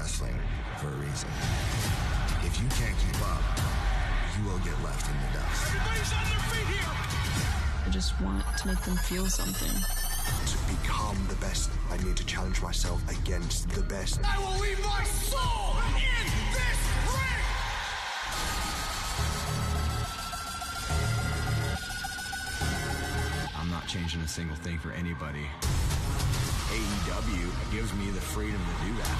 wrestling for a reason. If you can't keep up, you will get left in the dust. Everybody's on their feet here! I just want to make them feel something. To become the best, I need to challenge myself against the best. I will leave my soul in this ring! I'm not changing a single thing for anybody. AEW gives me the freedom to do that.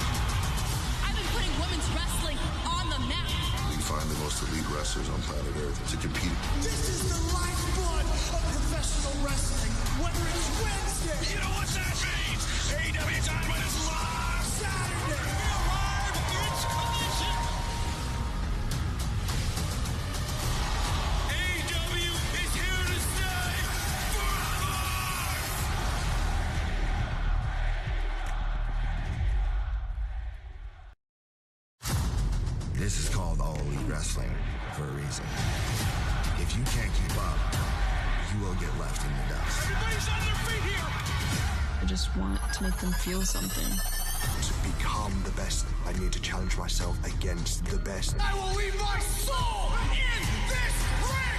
I've been putting women's wrestling on the map. We find the most elite wrestlers on planet Earth to compete. This is the lifeblood of professional wrestling. Whether it's Wednesday, you know what that means? AEW Dynamite is live Saturday. We're live. It's Collision. AEW is here to stay forever. This is called All Elite Wrestling for a reason. If you can't keep up, you will get left in the dust. Everybody's on their feet here! I just want to make them feel something. To become the best, I need to challenge myself against the best. I will leave my soul in this ring!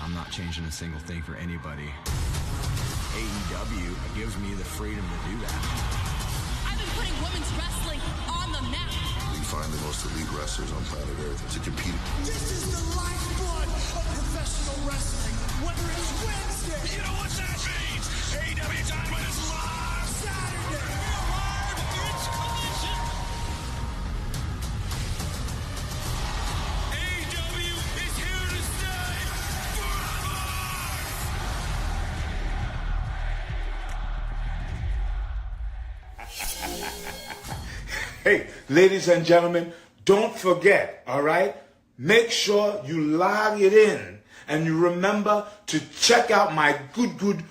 I'm not changing a single thing for anybody. AEW gives me the freedom to do that. I've been putting women's wrestling on the map. We find the most elite wrestlers on planet Earth to compete. This is the lifeblood of professional wrestling. Whether it's Wednesday, you know what that means? AEW Dynamite is live Saturday. We're live. It's Collision. AEW is here to stay forever. Hey, ladies and gentlemen, don't forget, all right? Make sure you log it in and you remember to check out my good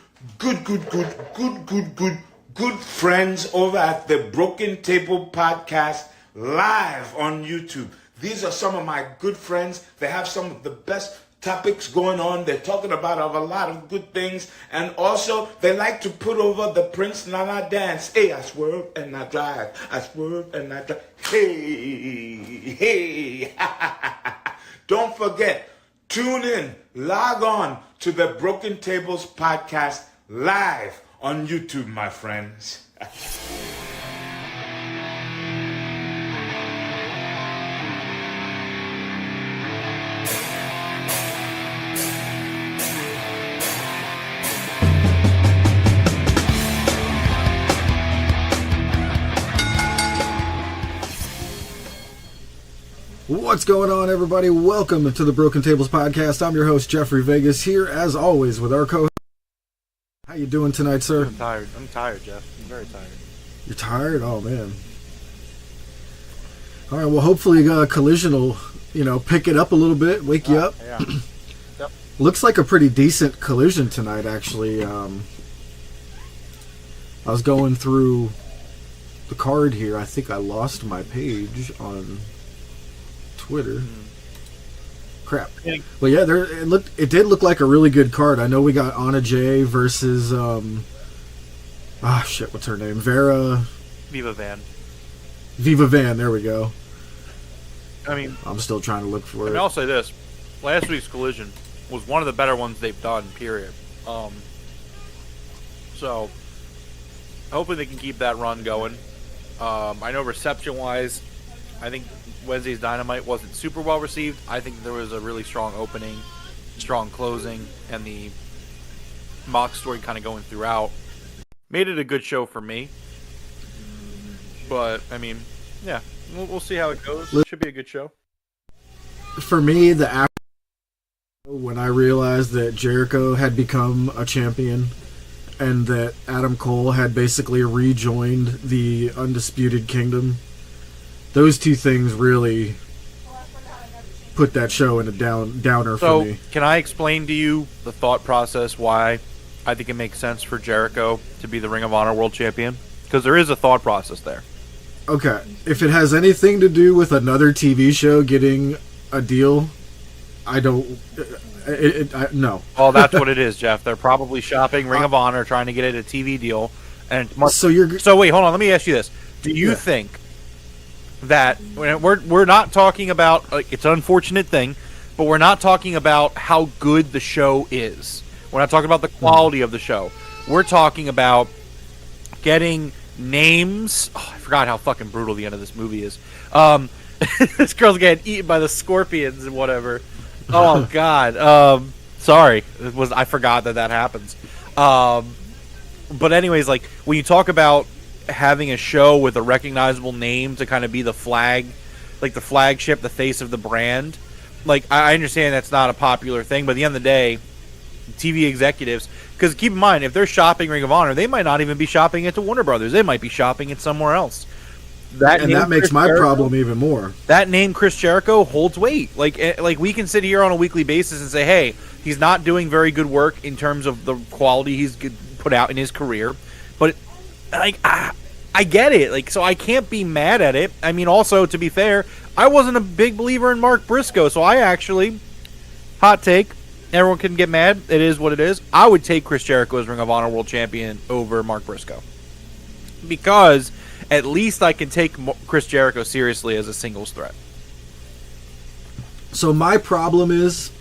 friends over at the Broken Table Podcast live on YouTube. These are some of my good friends. They have some of the best topics going on. They're talking about a lot of good things. And also, they like to put over the Prince Nana dance. Hey, I swerve and I drive. I swerve and I drive. Hey. Don't forget, tune in, log on to the Broken Tables Podcast live on YouTube, my friends. What's going on, everybody? Welcome to the Broken Tables Podcast. I'm your host, Jeffrey Vegas, here as always with our co-host. How you doing tonight, sir? I'm tired, Jeff. I'm very tired. You're tired? Oh, man. All right, well, hopefully Collision will, pick it up a little bit, wake you up. Yeah. Yep. Looks like a pretty decent Collision tonight, actually. I was going through the card here. I think I lost my page on Twitter. Crap. Well, yeah, it did look like a really good card. I know we got Anna Jay versus what's her name? Viva Van, there we go. I mean, I'm still trying to look for it. I'll say this. Last week's Collision was one of the better ones they've done, period. So hopefully they can keep that run going. I know reception-wise, I think Wednesday's Dynamite wasn't super well received. I think there was a really strong opening, strong closing, and the mock story kind of going throughout. Made it a good show for me. But, I mean, yeah, we'll see how it goes. It should be a good show. For me, when I realized that Jericho had become a champion and that Adam Cole had basically rejoined the Undisputed Kingdom, those two things really put that show in a downer for me. So, can I explain to you the thought process why I think it makes sense for Jericho to be the Ring of Honor World Champion? Because there is a thought process there. Okay, if it has anything to do with another TV show getting a deal, No. Well, that's what it is, Jeff. They're probably shopping Ring of Honor, trying to get it a TV deal. And so wait, hold on. Let me ask you this: do you think that we're not talking about it's an unfortunate thing, but we're not talking about how good the show is. We're not talking about the quality of the show. We're talking about getting names. Oh, I forgot how fucking brutal the end of this movie is. This girl's getting eaten by the scorpions and whatever. Oh God. Sorry, I forgot that happens. But anyways, like when you talk about having a show with a recognizable name to kind of be the flag, like the flagship, the face of the brand, like I understand that's not a popular thing, but at the end of the day, TV executives, because keep in mind, if they're shopping Ring of Honor, they might not even be shopping it to Warner Brothers. They might be shopping it somewhere else. That makes my problem even more. That name, Chris Jericho, holds weight. Like we can sit here on a weekly basis and say, hey, he's not doing very good work in terms of the quality he's put out in his career, but like I get it. Like, so I can't be mad at it. I mean, also to be fair, I wasn't a big believer in Mark Briscoe, so I actually, hot take, everyone can get mad. It is what it is. I would take Chris Jericho as Ring of Honor World Champion over Mark Briscoe because at least I can take Chris Jericho seriously as a singles threat. So my problem is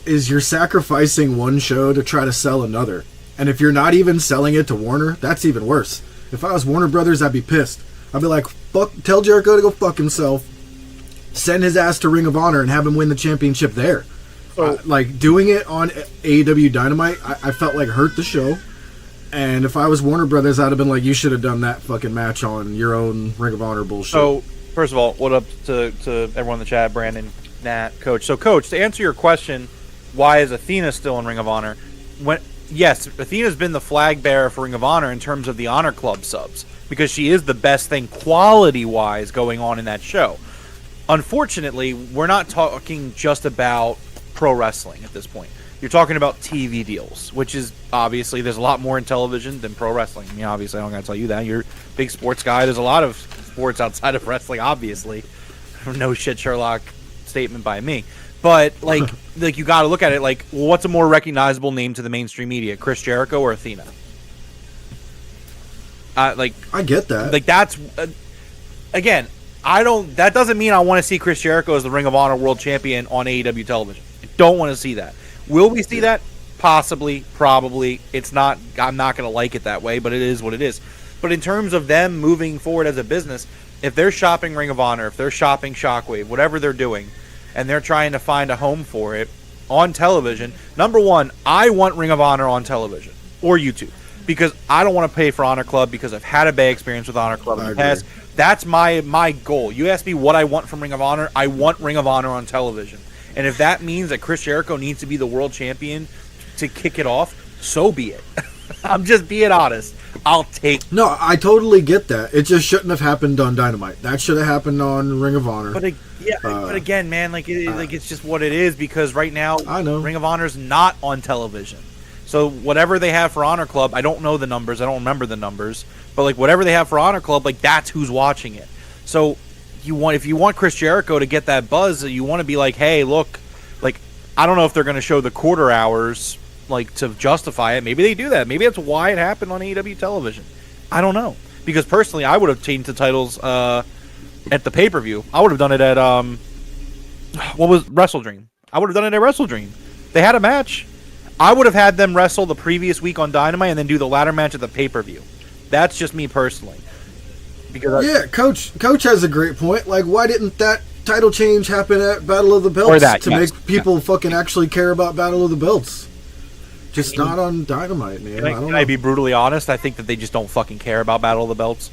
you're sacrificing one show to try to sell another. And if you're not even selling it to Warner, that's even worse. If I was Warner Brothers, I'd be pissed. I'd be like, tell Jericho to go fuck himself. Send his ass to Ring of Honor and have him win the championship there. Like, doing it on AEW Dynamite, I felt like hurt the show. And if I was Warner Brothers, I'd have been like, you should have done that fucking match on your own Ring of Honor bullshit. So, first of all, what up to everyone in the chat, Brandon, Nat, Coach. So, Coach, to answer your question, why is Athena still in Ring of Honor? Yes, Athena's been the flag bearer for Ring of Honor in terms of the Honor Club subs, because she is the best thing quality-wise going on in that show. Unfortunately, we're not talking just about pro wrestling at this point. You're talking about TV deals, which is obviously there's a lot more in television than pro wrestling. I mean, obviously, I don't got to tell you that. You're a big sports guy. There's a lot of sports outside of wrestling, obviously. No shit, Sherlock statement by me. But, like you got to look at it like, well, what's a more recognizable name to the mainstream media, Chris Jericho or Athena? I get that. Like, that's, again, that doesn't mean I want to see Chris Jericho as the Ring of Honor World Champion on AEW television. I don't want to see that. Will we see that? Possibly, probably. I'm not going to like it that way, but it is what it is. But in terms of them moving forward as a business, if they're shopping Ring of Honor, if they're shopping Shockwave, whatever they're doing, and they're trying to find a home for it on television, number one, I want Ring of Honor on television or YouTube, because I don't want to pay for Honor Club because I've had a bad experience with Honor Club in the past. That's my goal. You ask me what I want from Ring of Honor, I want Ring of Honor on television. And if that means that Chris Jericho needs to be the world champion to kick it off, so be it. I'm just being honest. I'll take. No, I totally get that. It just shouldn't have happened on Dynamite. That should have happened on Ring of Honor. But again, man, it's just what it is, because right now I know Ring of Honor's not on television. So whatever they have for Honor Club, I don't know the numbers. I don't remember the numbers. But like whatever they have for Honor Club, like that's who's watching it. So if you want Chris Jericho to get that buzz, you want to be like, hey, look, like I don't know if they're going to show the quarter hours like to justify it. Maybe they do that. Maybe that's why it happened on AEW television. I don't know, because personally, I would have changed the titles at the pay-per-view. I would have done it at what was Wrestle Dream. I would have done it at Wrestle Dream. They had a match. I would have had them wrestle the previous week on Dynamite and then do the ladder match at the pay-per-view. That's just me personally. Because Coach has a great point. Like, why didn't that title change happen at Battle of the Belts to make people fucking actually care about Battle of the Belts? Just not on Dynamite, man. Can I be brutally honest? I think that they just don't fucking care about Battle of the Belts.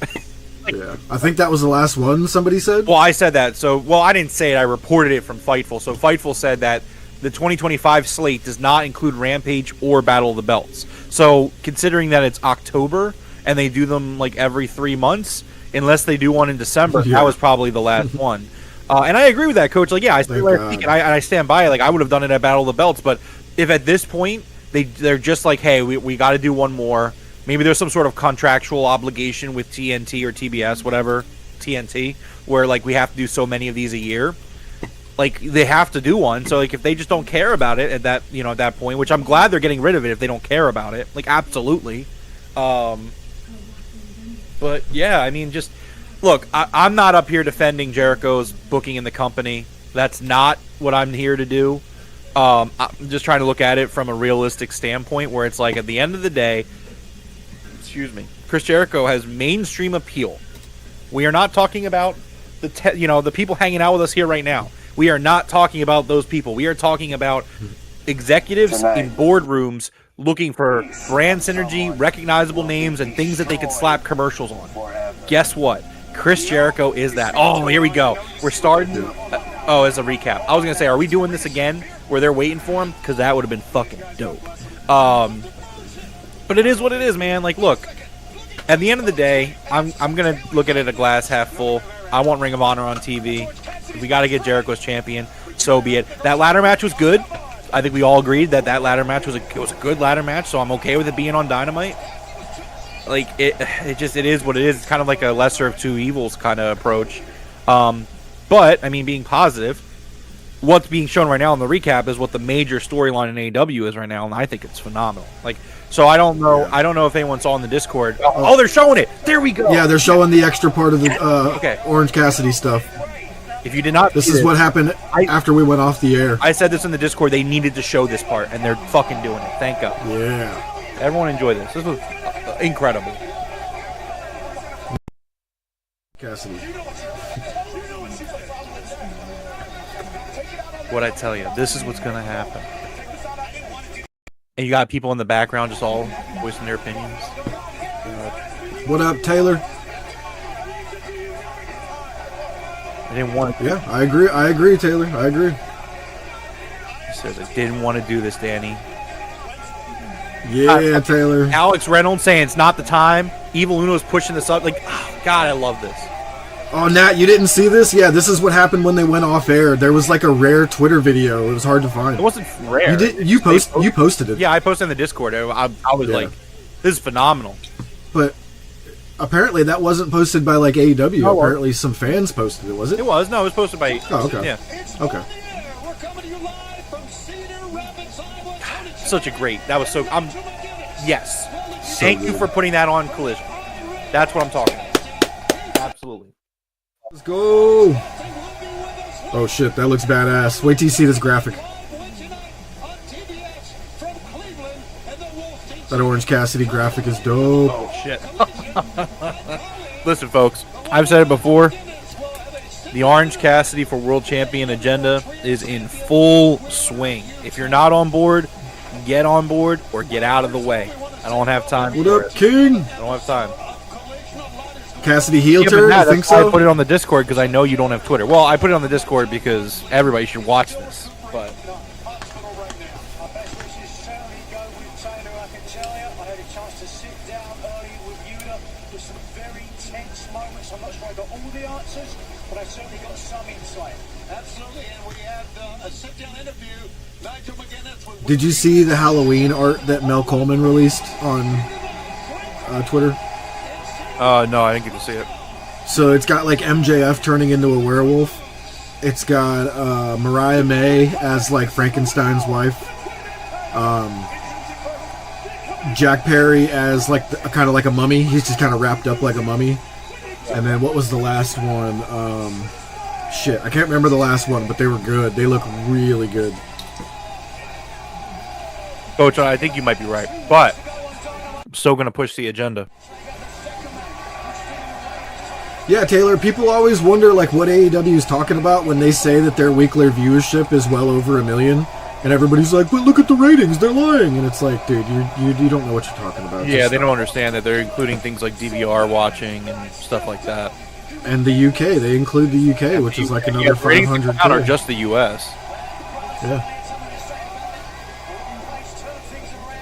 Yeah, I think that was the last one somebody said. Well, I said that. I didn't say it. I reported it from Fightful. So Fightful said that the 2025 slate does not include Rampage or Battle of the Belts. So considering that it's October and they do them like every 3 months, unless they do one in December, that was probably the last one. And I agree with that, Coach. Like, yeah, I stand by it. Like, I would have done it at Battle of the Belts. But if at this point they're just like, hey, we got to do one more. Maybe there's some sort of contractual obligation with TNT or TBS, whatever, TNT, where like we have to do so many of these a year. Like, they have to do one. So, like, if they just don't care about it at that, at that point, which I'm glad they're getting rid of it if they don't care about it. Like, absolutely. But, yeah, I mean, just, look, I'm not up here defending Jericho's booking in the company. That's not what I'm here to do. I'm just trying to look at it from a realistic standpoint where it's like, at the end of the day, Chris Jericho has mainstream appeal. We are not talking about the people hanging out with us here right now. We are not talking about those people. We are talking about executives in boardrooms looking for brand synergy, recognizable names, and things that they could slap commercials on. Guess what? Chris Jericho is that. Oh, here we go. We're starting. As a recap. I was going to say, are we doing this again where they're waiting for him? Because that would have been fucking dope. But it is what it is, man. Like, look, at the end of the day, I'm going to look at it a glass half full. I want Ring of Honor on TV. If we got to get Jericho as champion, so be it. That ladder match was good. I think we all agreed that ladder match was a good ladder match, so I'm okay with it being on Dynamite. Like, it is what it is. It's kind of like a lesser of two evils kind of approach. But, I mean, being positive, what's being shown right now in the recap is what the major storyline in AEW is right now, and I think it's phenomenal. Like, so I don't know. I don't know if anyone saw in the Discord. Oh, they're showing it. There we go. Yeah, they're showing the extra part of the Orange Cassidy stuff. If you did not, this is what happened after we went off the air. I said this in the Discord. They needed to show this part, and they're fucking doing it. Thank God. Yeah. Everyone enjoy this. This was incredible. Cassidy. What I tell you, this is what's gonna happen. And you got people in the background just all voicing their opinions. What up, Taylor? I didn't want to. Yeah, I agree, Taylor. I agree. He says I didn't want to do this, Danny. Yeah, Taylor. Alex Reynolds saying it's not the time. Evil Uno's pushing this up. Like, oh, God, I love this. Oh, Nat, you didn't see this? Yeah, this is what happened when they went off air. There was like a rare Twitter video. It was hard to find. It wasn't rare. You posted it. Yeah, I posted in the Discord. I was like, this is phenomenal. But apparently that wasn't posted by like AEW. No, apparently some fans posted it, was it? It was. No, it was posted by... Oh, okay. Yeah. Okay. Such a great... That was so... Yes. So Thank good. you for putting that on Collision. That's what I'm talking about. Absolutely. Let's go. Oh shit, that looks badass. Wait till you see this graphic. That Orange Cassidy graphic is dope. Oh shit. Listen, folks, I've said it before. The Orange Cassidy for World Champion agenda is in full swing. If you're not on board, get on board or get out of the way. I don't have time. What up, King? I don't have time. Cassidy heel turn? I think so. I put it on the Discord because I know you don't have Twitter. Well, I put it on the Discord because everybody should watch this. But did you see the Halloween art that Mel Coleman released on Twitter? No, I didn't get to see it. So it's got like MJF turning into a werewolf. It's got Mariah May as like Frankenstein's wife. Jack Perry as like kind of like a mummy. He's just kind of wrapped up like a mummy. And then what was the last one? Shit, I can't remember the last one, but they were good. They look really good. Coach, I think you might be right, but I'm still going to push the agenda. Yeah, Taylor, people always wonder like what AEW is talking about when they say that their weekly viewership is well over 1 million. And everybody's like, but look at the ratings, they're lying. And it's like, dude, you don't know what you're talking about. Yeah, they don't understand that they're including things like DVR watching and stuff like that. And the UK, they include the UK, which is like another 500. Not or just the US. Yeah.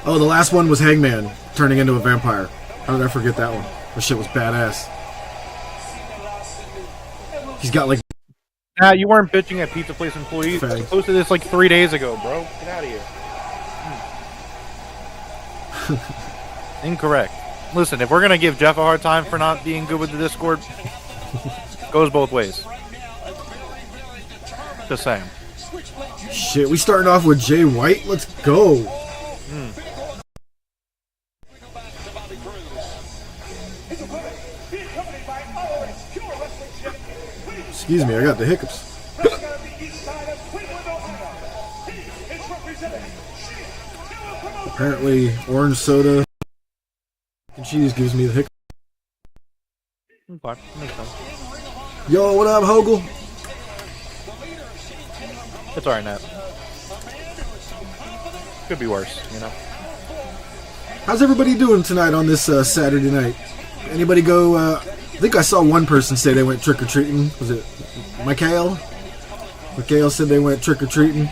Oh, the last one was Hangman turning into a vampire. How did I forget that one? That shit was badass. He's got like... Nah, you weren't bitching at Pizza Place employees. Fags. I posted this like 3 days ago, bro. Get out of here. Incorrect. Listen, if we're going to give Jeff a hard time for not being good with the Discord, goes both ways. Just saying. Shit, we starting off with Jay White. Let's go. Excuse me, I got the hiccups. Apparently, orange soda and cheese gives me the hiccups. Okay, makes sense. Yo, what up, Hogle? It's alright, Nat. Could be worse, you know. How's everybody doing tonight on this Saturday night? Anybody go, I think I saw one person say they went trick-or-treating. Was it Mikhail? Mikhail said they went trick-or-treating.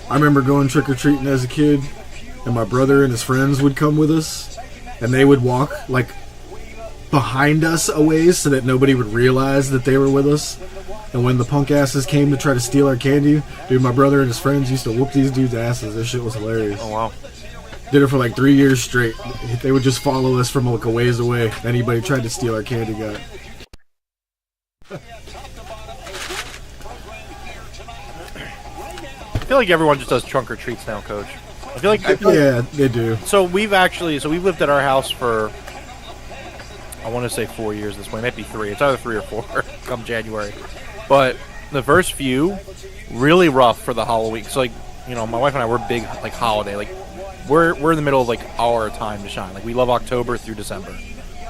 I remember going trick-or-treating as a kid, and my brother and his friends would come with us, and they would walk, like, behind us a ways so that nobody would realize that they were with us. And when the punk asses came to try to steal our candy, dude, my brother and his friends used to whoop these dudes' asses. This shit was hilarious. Oh, wow. Did it for like 3 years straight. They would just follow us from like a ways away. Anybody tried to steal our candy got. I feel like everyone just does trunk or treats now, Coach. I feel like Yeah, they do. So we've lived at our house for, I want to say 4 years this way. It might be 3. It's either 3 or 4 come January. But the first few, really rough for the Halloween. So, like, you know, my wife and I, we're big, like, holiday. Like, we're in the middle of, like, our time to shine. Like, we love October through December.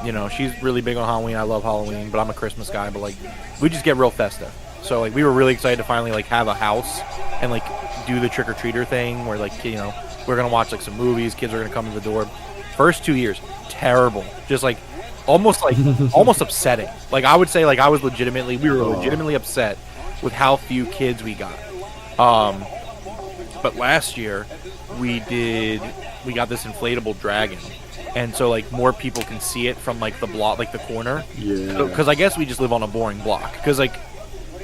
You know, she's really big on Halloween. I love Halloween, but I'm a Christmas guy. But, like, we just get real festive. So, like, we were really excited to finally, like, have a house and, like, do the trick-or-treater thing where, like, you know, we're going to watch, like, some movies. Kids are going to come to the door. First 2 years, terrible. Just, like, almost upsetting. Like, I would say, like, we were legitimately upset with how few kids we got. But last year, we got this inflatable dragon. And so, like, more people can see it from, like, the block, like, the corner. Yeah. Because I guess we just live on a boring block. Because, like,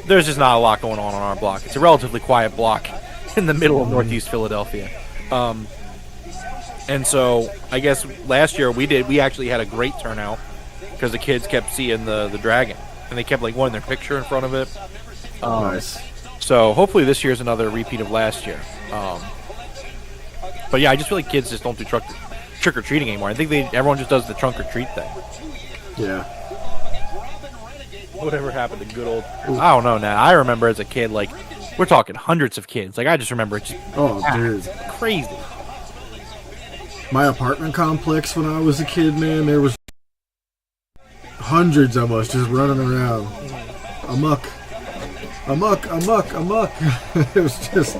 there's just not a lot going on our block. It's a relatively quiet block in the middle of Northeast Philadelphia. And so, I guess last year we actually had a great turnout because the kids kept seeing the dragon. And they kept, like, wanting their picture in front of it. Nice. So, hopefully this year's another repeat of last year. But, yeah, I just feel like kids just don't do trick-or-treating anymore. I think everyone just does the trunk-or-treat thing. Yeah. Whatever happened to good old... I don't know now. I remember as a kid, like, we're talking hundreds of kids. Like, I just remember it just... Dude. Crazy. My apartment complex when I was a kid, man, there was hundreds of us just running around. Amok. It was just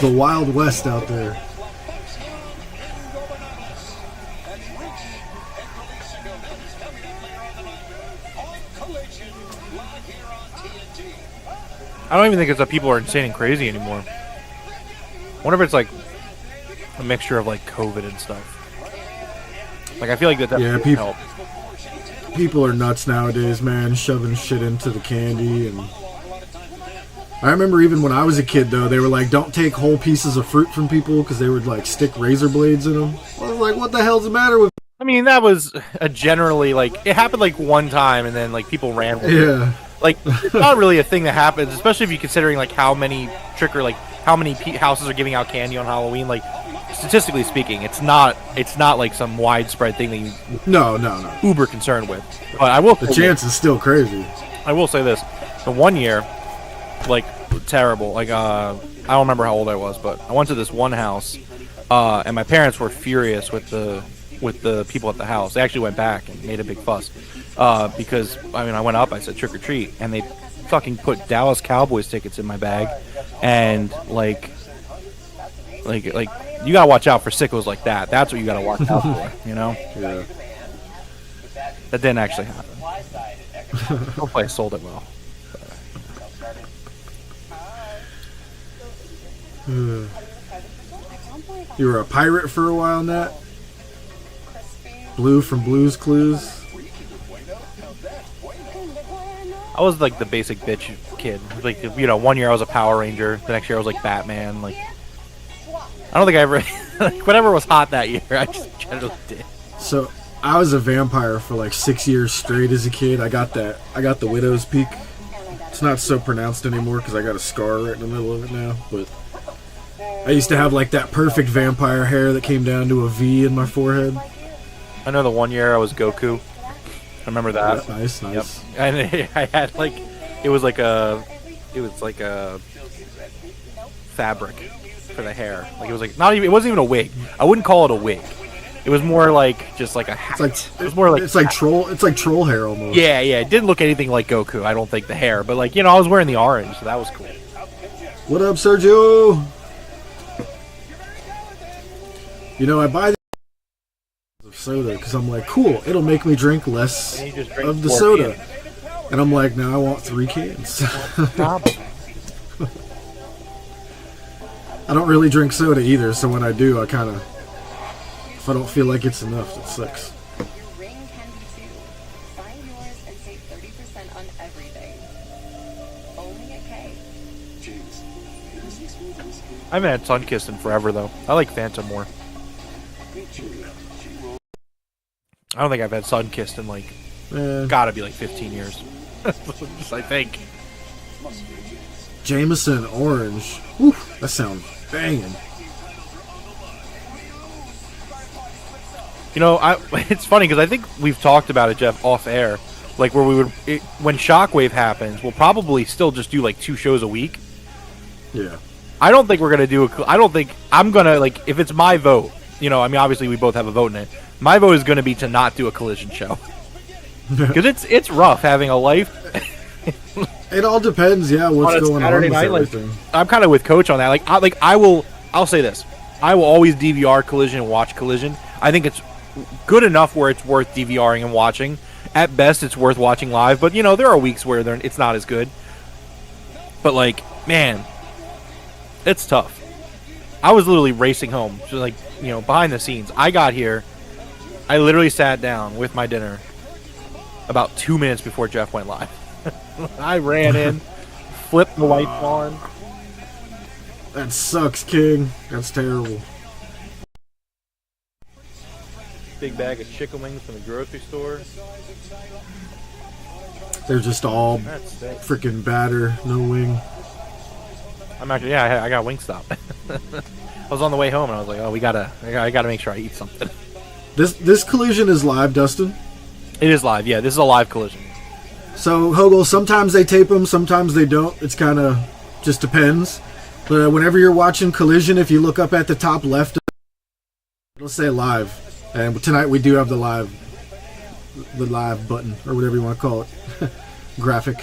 the Wild West out there. I don't even think it's that people are insane and crazy anymore. I wonder if it's, like, a mixture of, like, COVID and stuff. Like, I feel like that definitely help. People are nuts nowadays, man, shoving shit into the candy. And I remember even when I was a kid, though, they were like, don't take whole pieces of fruit from people because they would, like, stick razor blades in them. I was like, what the hell's the matter with... I mean, that was generally, like, it happened, like, one time, and then, like, people ran with it. Like, it's not really a thing that happens, especially if you're considering, like, how many houses are giving out candy on Halloween. Like, statistically speaking, it's not like some widespread thing that you No. uber concerned with. But I will. The chance is still crazy. I will say this: the one year, like, terrible. Like, I don't remember how old I was, but I went to this one house, and my parents were furious with the people at the house. They actually went back and made a big fuss. Because, I mean, I went up, I said trick or treat, and they fucking put Dallas Cowboys tickets in my bag, and, like, you gotta watch out for sickos like that. That's what you gotta watch out for, you know? Yeah. That didn't actually happen. Hopefully I sold it well. You were a pirate for a while, Nat? Blue from Blue's Clues? I was like the basic bitch kid. Like, you know, one year I was a Power Ranger, the next year I was like Batman. Like, I don't think I ever, like, whatever was hot that year, I just generally did. So I was a vampire for like 6 years straight as a kid. I got the widow's peak. It's not so pronounced anymore because I got a scar right in the middle of it now. But I used to have like that perfect vampire hair that came down to a V in my forehead. I know the one year I was Goku. I remember that. Yeah, nice. Yep. And I had like, it was like a fabric for the hair. Like it was like not even, it wasn't even a wig. I wouldn't call it a wig. It was more like just like a hat. It was more like troll hair almost. Yeah. It didn't look anything like Goku. I don't think the hair, but like, you know, I was wearing the orange, so that was cool. What up, Sergio? You know, I buy the soda because I'm like, cool, it'll make me drink less of the soda. And I'm like, now I want 3 cans. I don't really drink soda either, so when I do, I kind of, if I don't feel like it's enough, it sucks. Ring can be too. Find yours and save 30% on everything. Only at K. I haven't had Sunkist in forever though. I like Phantom more. I don't think I've had Sunkist in like, gotta be like 15 years. I think. Jameson Orange. Whew, that sounds banging. You know, it's funny because I think we've talked about it, Jeff, off air. Like where we would, when Shockwave happens, we'll probably still just do like 2 shows a week. Yeah. I don't think we're gonna do I don't think I'm gonna, like, if it's my vote. You know, I mean, obviously we both have a vote in it. My vote is gonna be to not do a Collision show because it's rough having a life. It all depends, yeah. What's going on with everything? Like, I'm kind of with Coach on that. I'll say this: I will always DVR Collision and watch Collision. I think it's good enough where it's worth DVRing and watching. At best, it's worth watching live. But you know, there are weeks where it's not as good. But like, man, it's tough. I was literally racing home, just like, you know, behind the scenes. I got here. I literally sat down with my dinner about 2 minutes before Jeff went live. I ran in, flipped the white barn. That sucks, King. That's terrible. Big bag of chicken wings from the grocery store. They're just all freaking batter, no wing. I'm actually, yeah, I got Wingstop. I was on the way home and I was like, oh, I gotta make sure I eat something. This Collision is live, Dustin? It is live, yeah. This is a live Collision. So, Hogel, sometimes they tape them, sometimes they don't. It's kind of just depends. But whenever you're watching Collision, if you look up at the top left, it'll say live. And tonight we do have the live button, or whatever you want to call it. Graphic.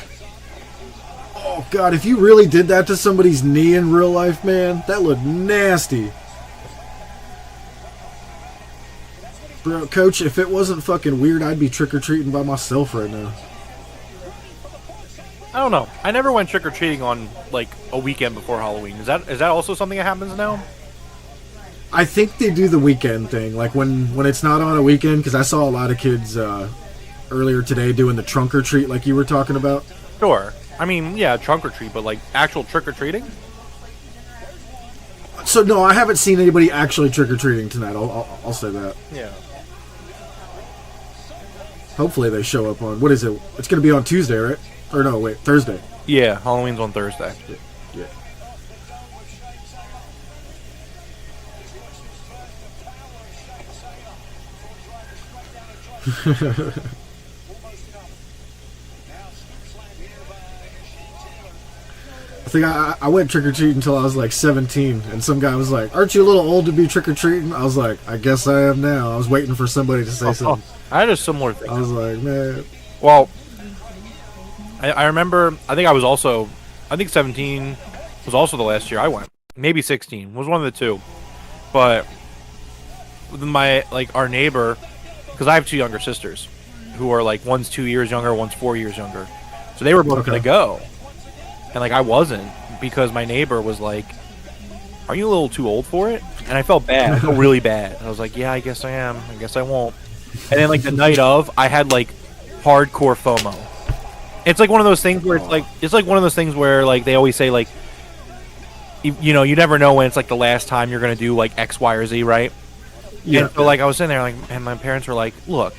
Oh, God, if you really did that to somebody's knee in real life, man, that looked nasty. Bro, Coach, if it wasn't fucking weird, I'd be trick-or-treating by myself right now. I don't know. I never went trick-or-treating on, like, a weekend before Halloween. Is that also something that happens now? I think they do the weekend thing, like when it's not on a weekend, because I saw a lot of kids earlier today doing the trunk-or-treat like you were talking about. Sure. I mean, yeah, trunk-or-treat, but, like, actual trick-or-treating? So, no, I haven't seen anybody actually trick-or-treating tonight. I'll say that. Yeah. Hopefully they show up on... What is it? It's going to be on Tuesday, right? Or no, wait, Thursday. Yeah, Halloween's on Thursday. Yeah. I think I went trick-or-treating until I was like 17, and some guy was like, aren't you a little old to be trick-or-treating? I was like, I guess I am now. I was waiting for somebody to say something. I had a similar thing. I was like, man. Well, I remember, I think 17 was also the last year I went. Maybe 16 was one of the two. But our neighbor, because I have 2 younger sisters who are like, one's 2 years younger, one's 4 years younger. So they were both going to go. And like, I wasn't, because my neighbor was like, are you a little too old for it? And I felt bad. I felt really bad. I was like, yeah, I guess I am. I guess I won't. And then like the night of, I had like hardcore FOMO. It's like one of those things where it's like one of those things where like they always say like you know, you never know when it's like the last time you're gonna do like X, Y, or Z, right? Yeah. And so like I was sitting there like, and my parents were like, look,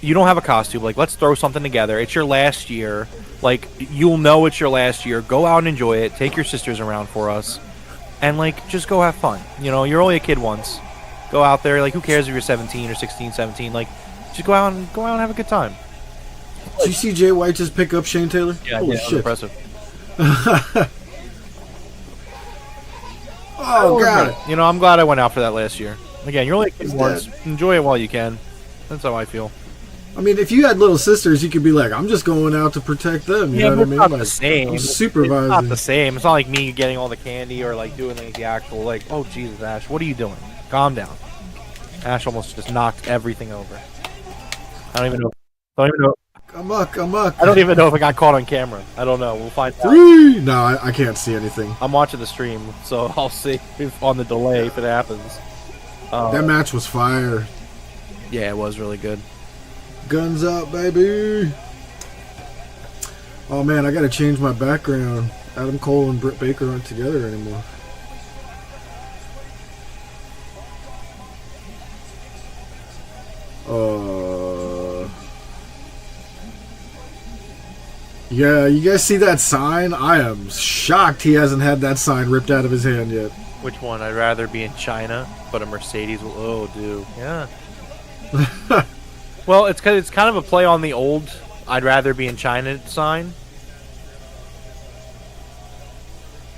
you don't have a costume, like let's throw something together. It's your last year. Like you'll know it's your last year. Go out and enjoy it. Take your sisters around for us. And like just go have fun. You know, you're only a kid once. Go out there, like who cares if you're 17 or 16, 17, like just go out and have a good time. Did you see Jay White just pick up Shane Taylor? Yeah, holy yeah, shit. Impressive. Oh god. You know, I'm glad I went out for that last year. Again, you're only a kid once. Enjoy it while you can. That's how I feel. I mean, if you had little sisters, you could be like, I'm just going out to protect them. You know what I mean? Not like, the same. I'm supervising. It's not the same. It's not like me getting all the candy or like doing like the actual like, oh Jesus, Ash, what are you doing? Calm down. Ash almost just knocked everything over. I don't even know. Amok. I don't even know if I got caught on camera. I don't know. We'll find out. No, I can't see anything. I'm watching the stream, so I'll see if on the delay if it happens. That match was fire. Yeah, it was really good. Guns up, baby. Oh man, I gotta change my background. Adam Cole and Britt Baker aren't together anymore. Yeah, you guys see that sign? I am shocked he hasn't had that sign ripped out of his hand yet. Which one? I'd rather be in China, but a Mercedes will... Oh, dude. Yeah. Well, it's kind of a play on the old I'd rather be in China sign.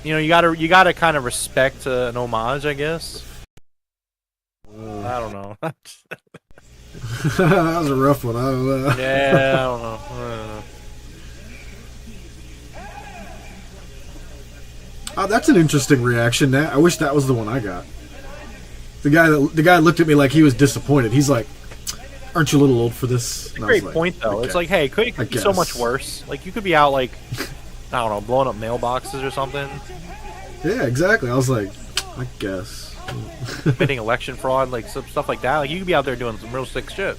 You know, you gotta kind of respect an homage, I guess. I don't know. That was a rough one. I don't know. Yeah, I don't know. Oh, that's an interesting reaction. I wish that was the one I got. The guy looked at me like he was disappointed. He's like, "Aren't you a little old for this?" It's a great point, though. Okay. It's like, hey, it could be so much worse. Like, you could be out, like, I don't know, blowing up mailboxes or something. Yeah, exactly. I was like, I guess. Committing election fraud, like, some stuff like that. Like, you could be out there doing some real sick shit.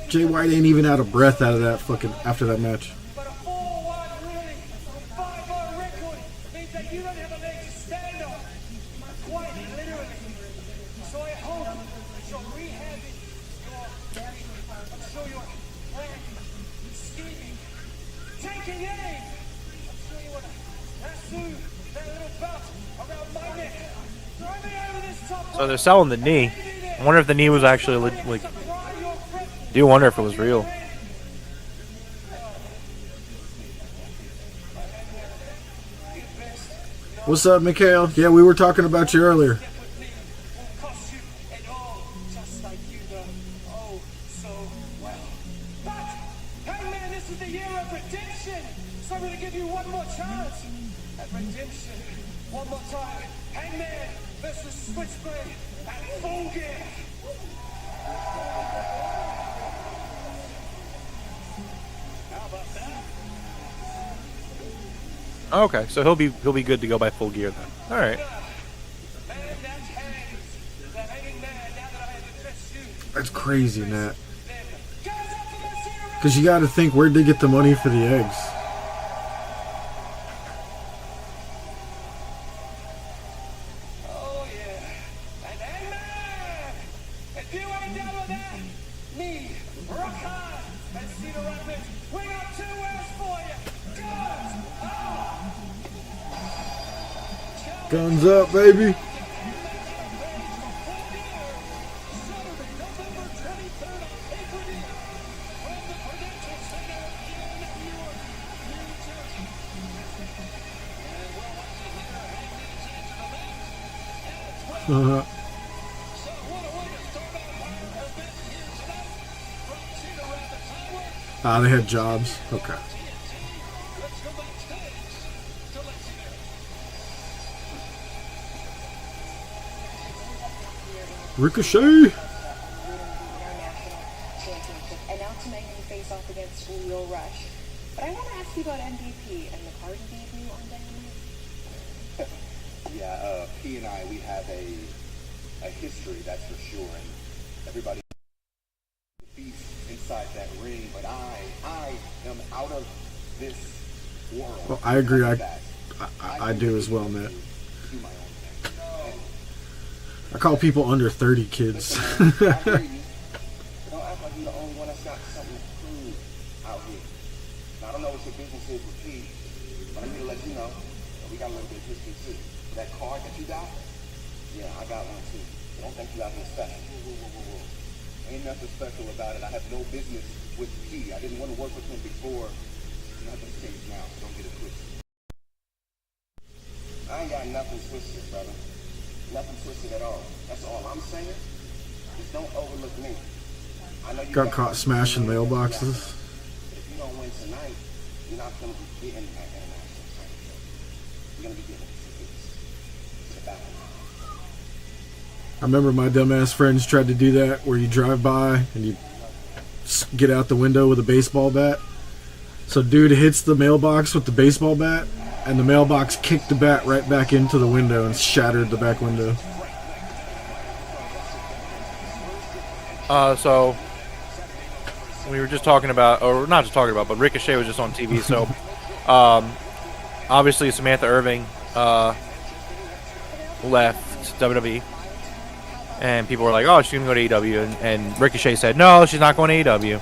Jay White ain't even out of breath out of that fucking after that match. But a 4-1 winning, 5-0 record means that you don't have a leg to stand on. Quite literally. So I hope that you're rehabbing your I'm sure you're planning, scheming, taking aim. I'm sure you want to lasso that little belt around my neck. Throw me over this top. So they're selling the knee. I wonder if the knee was actually, like... I do wonder if it was real. What's up, Mikhail? Yeah, we were talking about you earlier. This is the year of redemption. So I'm going to give you one more chance at redemption. One more time. Hangman versus Switchblade at Full Gear. Okay, so he'll be good to go by Full Gear then. All right. That's crazy, Nat. Because you got to think, where'd they get the money for the eggs? Oh yeah, and Hangman! If you ain't done with that, me, Rock Hard, and Cedar Rapids, we got 2 words for you. Guns up, baby. They had jobs. Okay. Ricochet. face off against Leo Rush. But I want to ask you about MVP and the Cardi debut on Dynamite. Yeah, P and I, we have a history, that's for sure. And everybody the beast inside that ring, but I am out of this world. Well, I agree. I do as well, Matt. Do my own thing. I call people under 30 kids. I hear you. Don't act like you're the only one that's got something to prove out here. Now, I don't know what your business is with P, but I'm here to let you know that we got a little bit of history too. That card that you got, yeah, I got one too. Don't think you out here special. Whoa. Ain't nothing special about it. I have no business with P. I didn't want to work with him before. Nothing's changed now, so don't get it twisted. I ain't got nothing twisted, brother. Nothing twisted at all. That's all I'm saying. Just don't overlook me. I know you Got caught smashing mailboxes. If you don't win tonight, you're not going to be getting that international title. You're going to be getting tickets to the battle. I remember my dumbass friends tried to do that, where you drive by and you get out the window with a baseball bat. So dude hits the mailbox with the baseball bat, and the mailbox kicked the bat right back into the window and shattered the back window. So we were just talking about, or not just talking about, but Ricochet was just on TV. So obviously Samantha Irving left WWE, and people were like, "Oh, she's gonna go to AEW," and Ricochet said, "No, she's not going to AEW."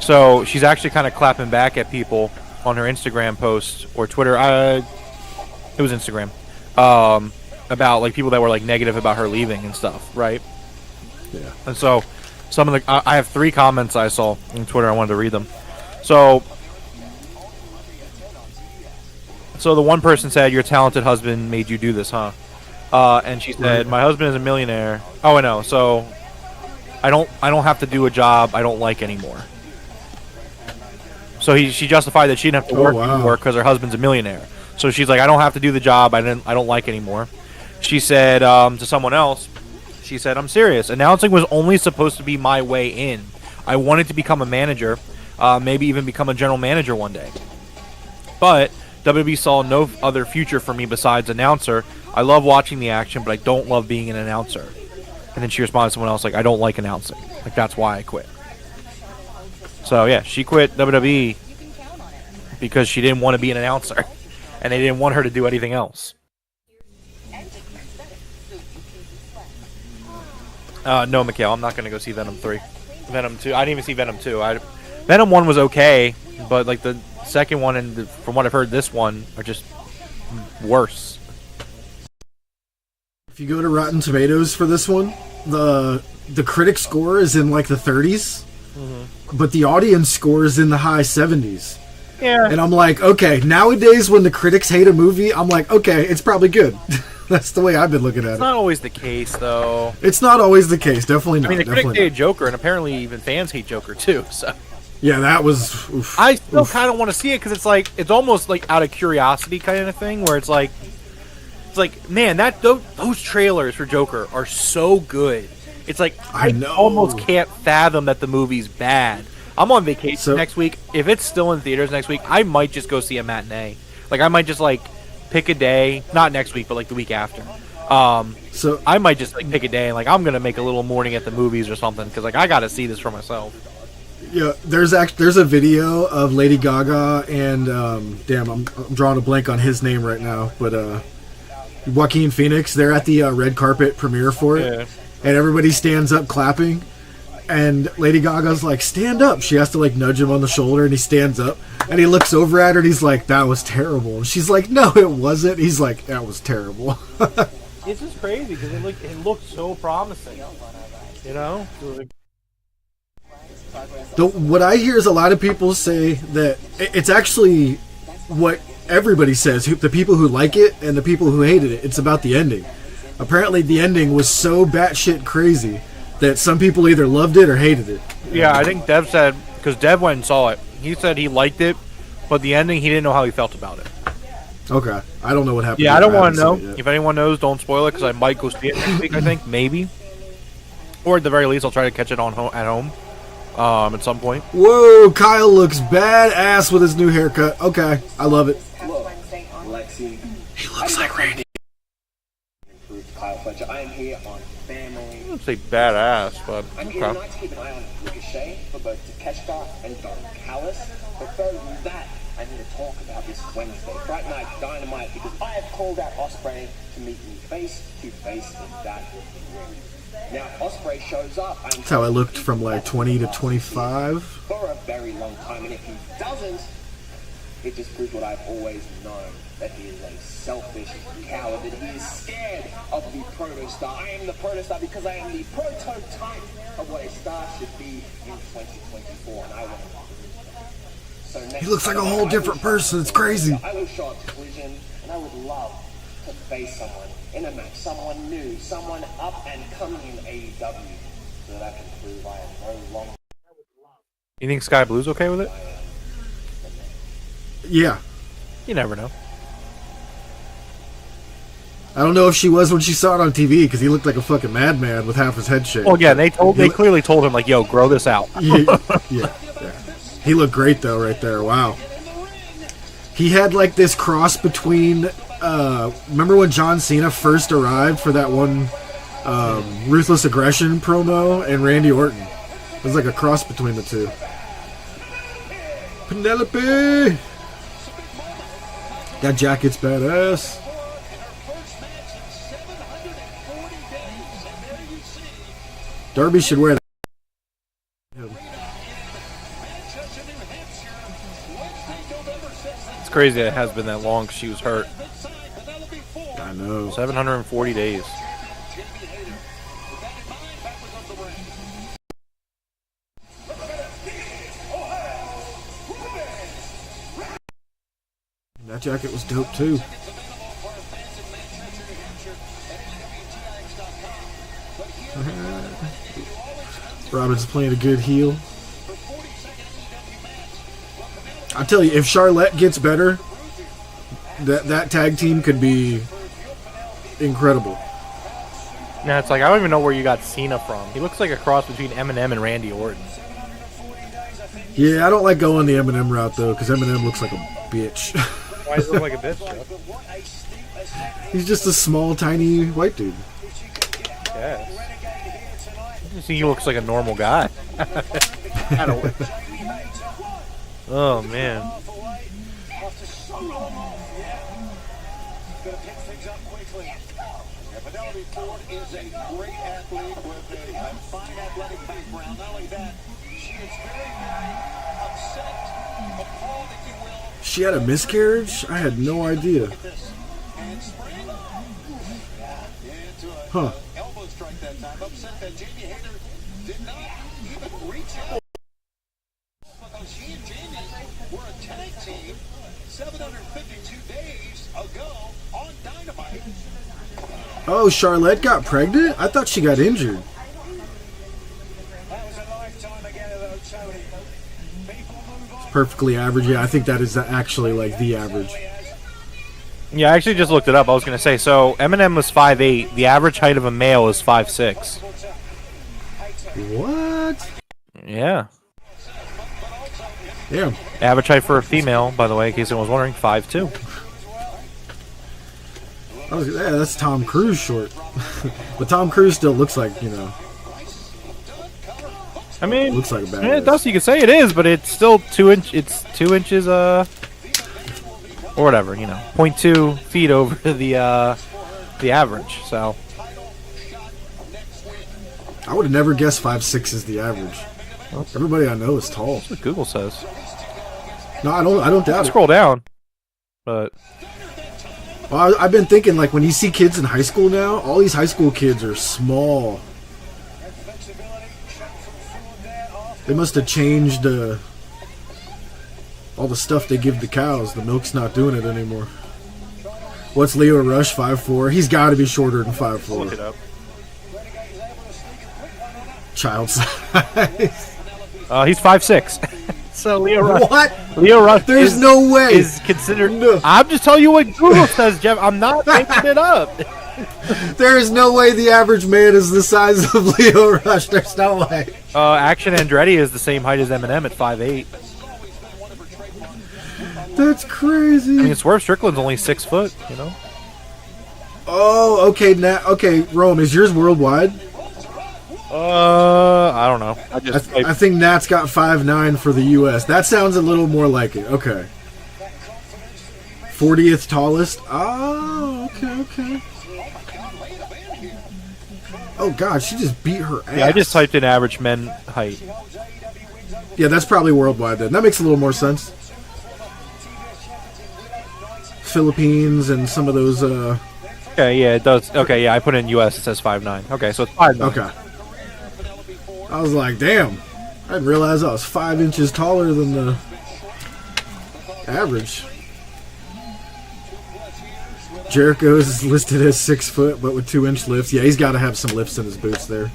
So she's actually kind of clapping back at people on her Instagram post or Twitter. It was Instagram. About like people that were like negative about her leaving and stuff, right? Yeah. And so some of the I have 3 comments I saw on Twitter. I wanted to read them. So the one person said, "Your talented husband made you do this, huh?" And she said, "My husband is a millionaire." Oh, I know. So I don't have to do a job I don't like anymore. So she justified that she didn't have to work anymore because her husband's a millionaire. So she's like, I don't have to do the job I don't like anymore. She said to someone else, she said, "I'm serious. Announcing was only supposed to be my way in. I wanted to become a manager, maybe even become a general manager one day. But WWE saw no other future for me besides announcer. I love watching the action, but I don't love being an announcer." And then she responded to someone else like, "I don't like announcing. Like, that's why I quit." So yeah, she quit WWE because she didn't want to be an announcer, and they didn't want her to do anything else. No, Mikhail, I'm not going to go see Venom 3. Venom 2, I didn't even see Venom 2. Venom 1 was okay, but like the second one and from what I've heard, this one are just worse. If you go to Rotten Tomatoes for this one, the critic score is in like the 30s, but the audience score is in the high 70s. Yeah. And I'm like, okay, nowadays when the critics hate a movie, I'm like, okay, it's probably good. That's the way I've been looking at it. It's not always the case, though. It's not always the case, definitely not. I mean, the critics hate Joker, and apparently even fans hate Joker, too, so... Yeah, that was... Oof, I still kind of want to see it, because it's like, it's almost like out of curiosity kind of thing, where it's like, man, those trailers for Joker are so good. It's like, I almost can't fathom that the movie's bad. I'm on vacation next week. If it's still in theaters next week, I might just go see a matinee. Like, I might just, like, pick a day, not next week, but, like, the week after. So I might just, like, pick a day and, like, I'm going to make a little morning at the movies or something, because, like, I got to see this for myself. Yeah, there's a video of Lady Gaga and, damn, I'm drawing a blank on his name right now, but, Joaquin Phoenix, they're at the red carpet premiere for it, and everybody stands up clapping. And Lady Gaga's like, stand up. She has to like nudge him on the shoulder, and he stands up. And he looks over at her, and he's like, that was terrible. And she's like, no, it wasn't. He's like, that was terrible. It's just crazy because it looked so promising. You know? What I hear is a lot of people say that it's actually what everybody says. The people who like it and the people who hated it. It's about the ending. Apparently, the ending was so batshit crazy that some people either loved it or hated it. Yeah, I think Dev said, because Dev went and saw it, he said he liked it, but the ending, he didn't know how he felt about it. Okay. I don't know what happened. Yeah, I don't want to know. If anyone knows, don't spoil it, because I might go see it next week, I think. Maybe. Or at the very least, I'll try to catch it at home. at some point. Whoa, Kyle looks badass with his new haircut. Okay, I love it. Look, Lexi, He looks like Randy. improved Kyle Fletcher. I am here on family. I wouldn't say badass, but I'm here okay. tonight to keep an eye on Ricochet for both Takeshita and Don Callis. But further than that, I need to talk about this Wednesday, Friday Night Dynamite, because I have called out Ospreay to meet me face to face in that ring. Now, Ospreay shows up. That's how I looked from like 20 to 25. For a very long time, and if he doesn't, it just proves what I've always known, that he is a selfish coward, that he is scared of the proto-star. I am the proto-star because I am the prototype of what a star should be in 2024, and I want to. So He looks like a whole different person. It's crazy. I will show up to Collision, and I would love to face someone in a match, someone new, someone up and coming in AEW, so that I can prove I am no longer. You think Sky Blue's okay with it? Yeah. You never know. I don't know if she was when she saw it on TV because he looked like a fucking madman with half his head shaved. Well, again, they clearly told him like, "Yo, grow this out." Yeah. He looked great though, right there. Wow. He had like this cross between. Remember when John Cena first arrived for that one Ruthless Aggression promo and Randy Orton? It was like a cross between the two. Penelope! That jacket's badass. Darby should wear that. It's crazy that it has been that long 'cause she was hurt. I know. 740 days. That jacket was dope too. Robin's playing a good heel. I tell you, if Charlotte gets better, that tag team could be incredible. Now it's like I don't even know where you got Cena from. He looks like a cross between Eminem and Randy Orton. Yeah, I don't like going the Eminem route though, because Eminem looks like a bitch. Why does he look like a bitch, Jeff? He's just a small, tiny white dude. Yes. I think he looks like a normal guy. I don't. Oh man. Penelope Ford is a great athlete with a fine athletic background. Not only that, she is very upset, appalled, if you will. She had a miscarriage? I had no idea. And spring into a Huh. elbow strike that time. Upset that Jamie Hayter did not even reach out. Because she and Jamie were a tag team 752 days ago on Dynamite. Oh, Charlotte got pregnant? I thought she got injured. That was a lifetime ago, though, Tony. People move on. Perfectly average. Yeah, I think that is actually like the average. Yeah, I actually just looked it up. I was gonna say so. Eminem was 5'8". The average height of a male is 5'6". What? Yeah. Yeah. Average height for a female, by the way, in case anyone was wondering, 5'2". Yeah, that's Tom Cruise short. But Tom Cruise still looks like, I mean, looks like a badass. yeah, it does. You could say it is, but it's still 2 inch. It's 2 inches, or whatever, 0.2 feet over the average. So I would have never guessed 5'6" is the average. Everybody I know is tall. that's what Google says. No, I don't doubt it. Scroll down, but Well, I've been thinking, like, when you see kids in high school now, all these high school kids are small. They must have changed all the stuff they give the cows. The milk's not doing it anymore. What's Leo Rush, 5'4"? He's got to be shorter than 5'4". look it up. Child size. He's 5'6". So Leo Rush. What? Leo Rush. There's no way. Is considered. No. I'm just telling you what Google says, Jeff. I'm not making it up. There is no way the average man is the size of Leo Rush. There's no way. Action Andretti is the same height as Eminem at 5'8". That's crazy. I mean, Swerve Strickland's only 6 foot, you know? Oh, okay. Okay, Rome, is yours worldwide? I don't know. I think Nat's got 5'9" for the U.S. That sounds a little more like it. Okay. 40th tallest? Oh, okay. Oh, God, she just beat her ass. Yeah, I just typed in average men height. Yeah, that's probably worldwide then. That makes a little more sense. Philippines and some of those... Okay, yeah, it does. Okay, yeah, I put in U.S. It says 5'9". Okay, so it's 5'9". Okay. I was like, damn. I didn't realize I was 5 inches taller than the average. Jericho is listed as 6 foot, but with 2-inch lifts. Yeah, he's got to have some lifts in his boots there.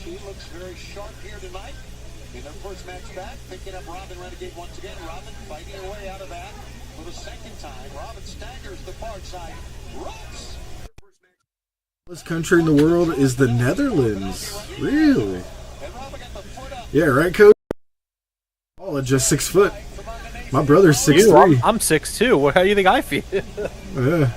She looks very sharp here tonight. In her first match back, picking up Robin Renegade once again. Robin fighting her way out of that for the second time. Robin staggers the far side. Ropes. This country in the world is the Netherlands. Really? Yeah, right, Coach? All at just 6 foot. My brother's 6'3". I'm 6'2". How do you think I feel? Yeah.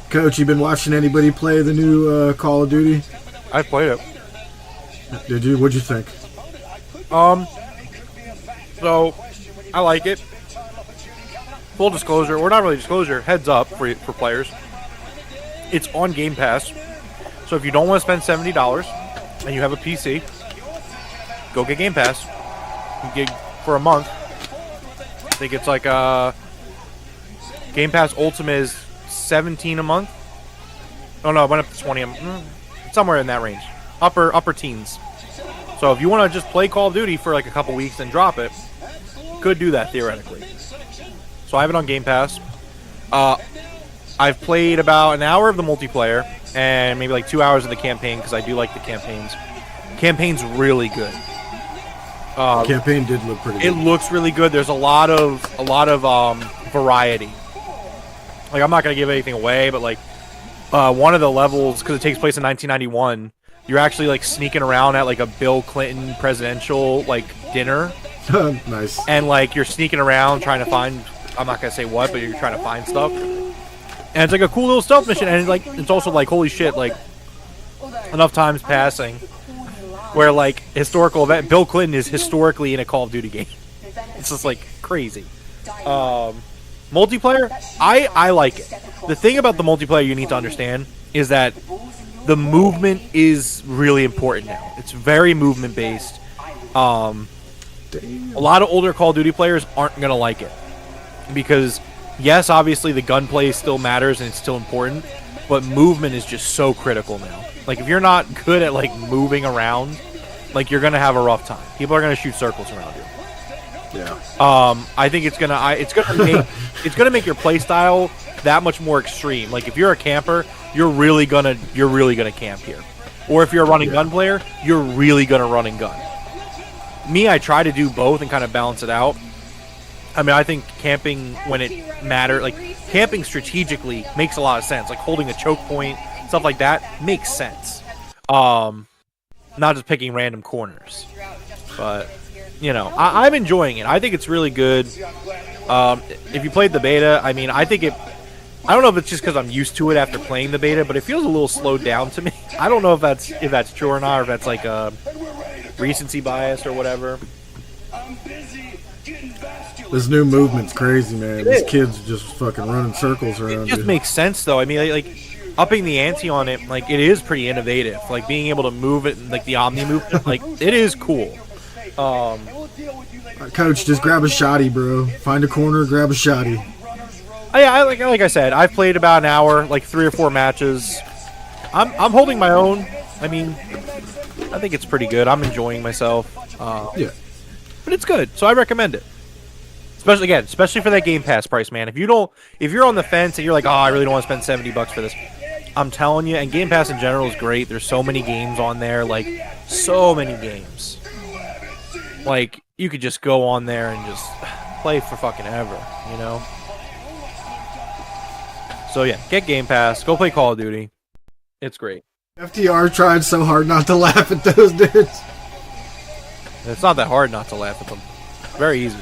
Coach, you been watching anybody play the new Call of Duty? I played it. Did you? What'd you think? So I like it. Full disclosure, or not really disclosure, heads up for players. It's on Game Pass. So if you don't want to spend $70 and you have a PC, go get Game Pass. You get for a month. I think it's like Game Pass Ultimate is $17 a month. Oh no, it went up to 20. Somewhere in that range, upper teens. So if you want to just play Call of Duty for like a couple weeks and drop it, could do that theoretically. So I have it on Game Pass. I've played about an hour of the multiplayer and maybe like 2 hours of the campaign because I do like the campaigns. Campaign's really good. Campaign did look pretty good. It looks really good. There's a lot of variety. Like, I'm not going to give anything away, but like one of the levels, because it takes place in 1991, you're actually like sneaking around at like a Bill Clinton presidential like dinner. Nice. And like you're sneaking around trying to find, I'm not going to say what, but you're trying to find stuff. And it's like a cool little stealth mission, and it's also like, holy shit, like enough times passing where like historical event, Bill Clinton is historically in a Call of Duty game. It's just like crazy. Multiplayer, I like it. The thing about the multiplayer you need to understand is that the movement is really important now. It's very movement based. A lot of older Call of Duty players aren't going to like it because yes, obviously the gunplay still matters and it's still important, but movement is just so critical now. Like if you're not good at like moving around, like you're going to have a rough time. People are going to shoot circles around you. Yeah. I think it's gonna make your play style that much more extreme. Like if you're a camper, you're really gonna camp here. Or if you're a running gun player, you're really gonna run and gun. Me, I try to do both and kind of balance it out. I mean, I think camping when it matters, like camping strategically makes a lot of sense. Like holding a choke point, stuff like that makes sense. Not just picking random corners, but. You know, I'm enjoying it. I think it's really good. If you played the beta, I mean, I think it... I don't know if it's just because I'm used to it after playing the beta, but it feels a little slowed down to me. I don't know if that's true or not, or if that's like a recency bias or whatever. This new movement's crazy, man. These kids are just fucking running circles around you. It just makes sense, though. I mean, like upping the ante on it, like, it is pretty innovative. Like, being able to move it, like, the Omni movement, like, it is cool. Coach, just grab a shotty, bro. Find a corner, grab a shotty. Yeah, like I said, I've played about an hour, like 3 or 4 matches. I'm holding my own. I mean, I think it's pretty good. I'm enjoying myself. Yeah. but it's good. So I recommend it. Especially for that Game Pass price, man. If you're on the fence and you're like, oh, I really don't want to spend $70 for this, I'm telling you. And Game Pass in general is great. There's so many games on there, like so many games. Like you could just go on there and just play for fucking ever, you know. So yeah, get Game Pass. Go play Call of Duty. It's great. FTR tried so hard not to laugh at those dudes. It's not that hard not to laugh at them. Very easy.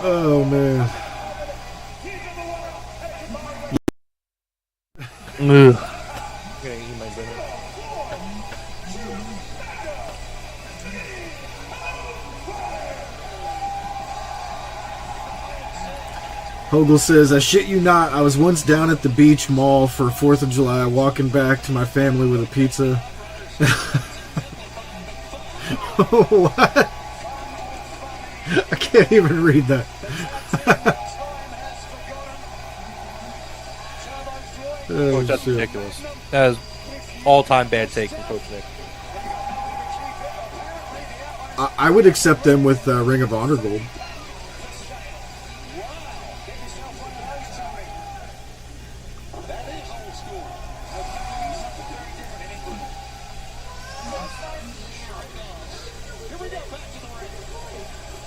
Oh man. I'm gonna eat my dinner. Hogle says, I shit you not, I was once down at the beach mall for 4th of July, walking back to my family with a pizza. What? I can't even read that. Coach, that's ridiculous. That is all-time bad take from Coach Nick. I would accept them with Ring of Honor gold.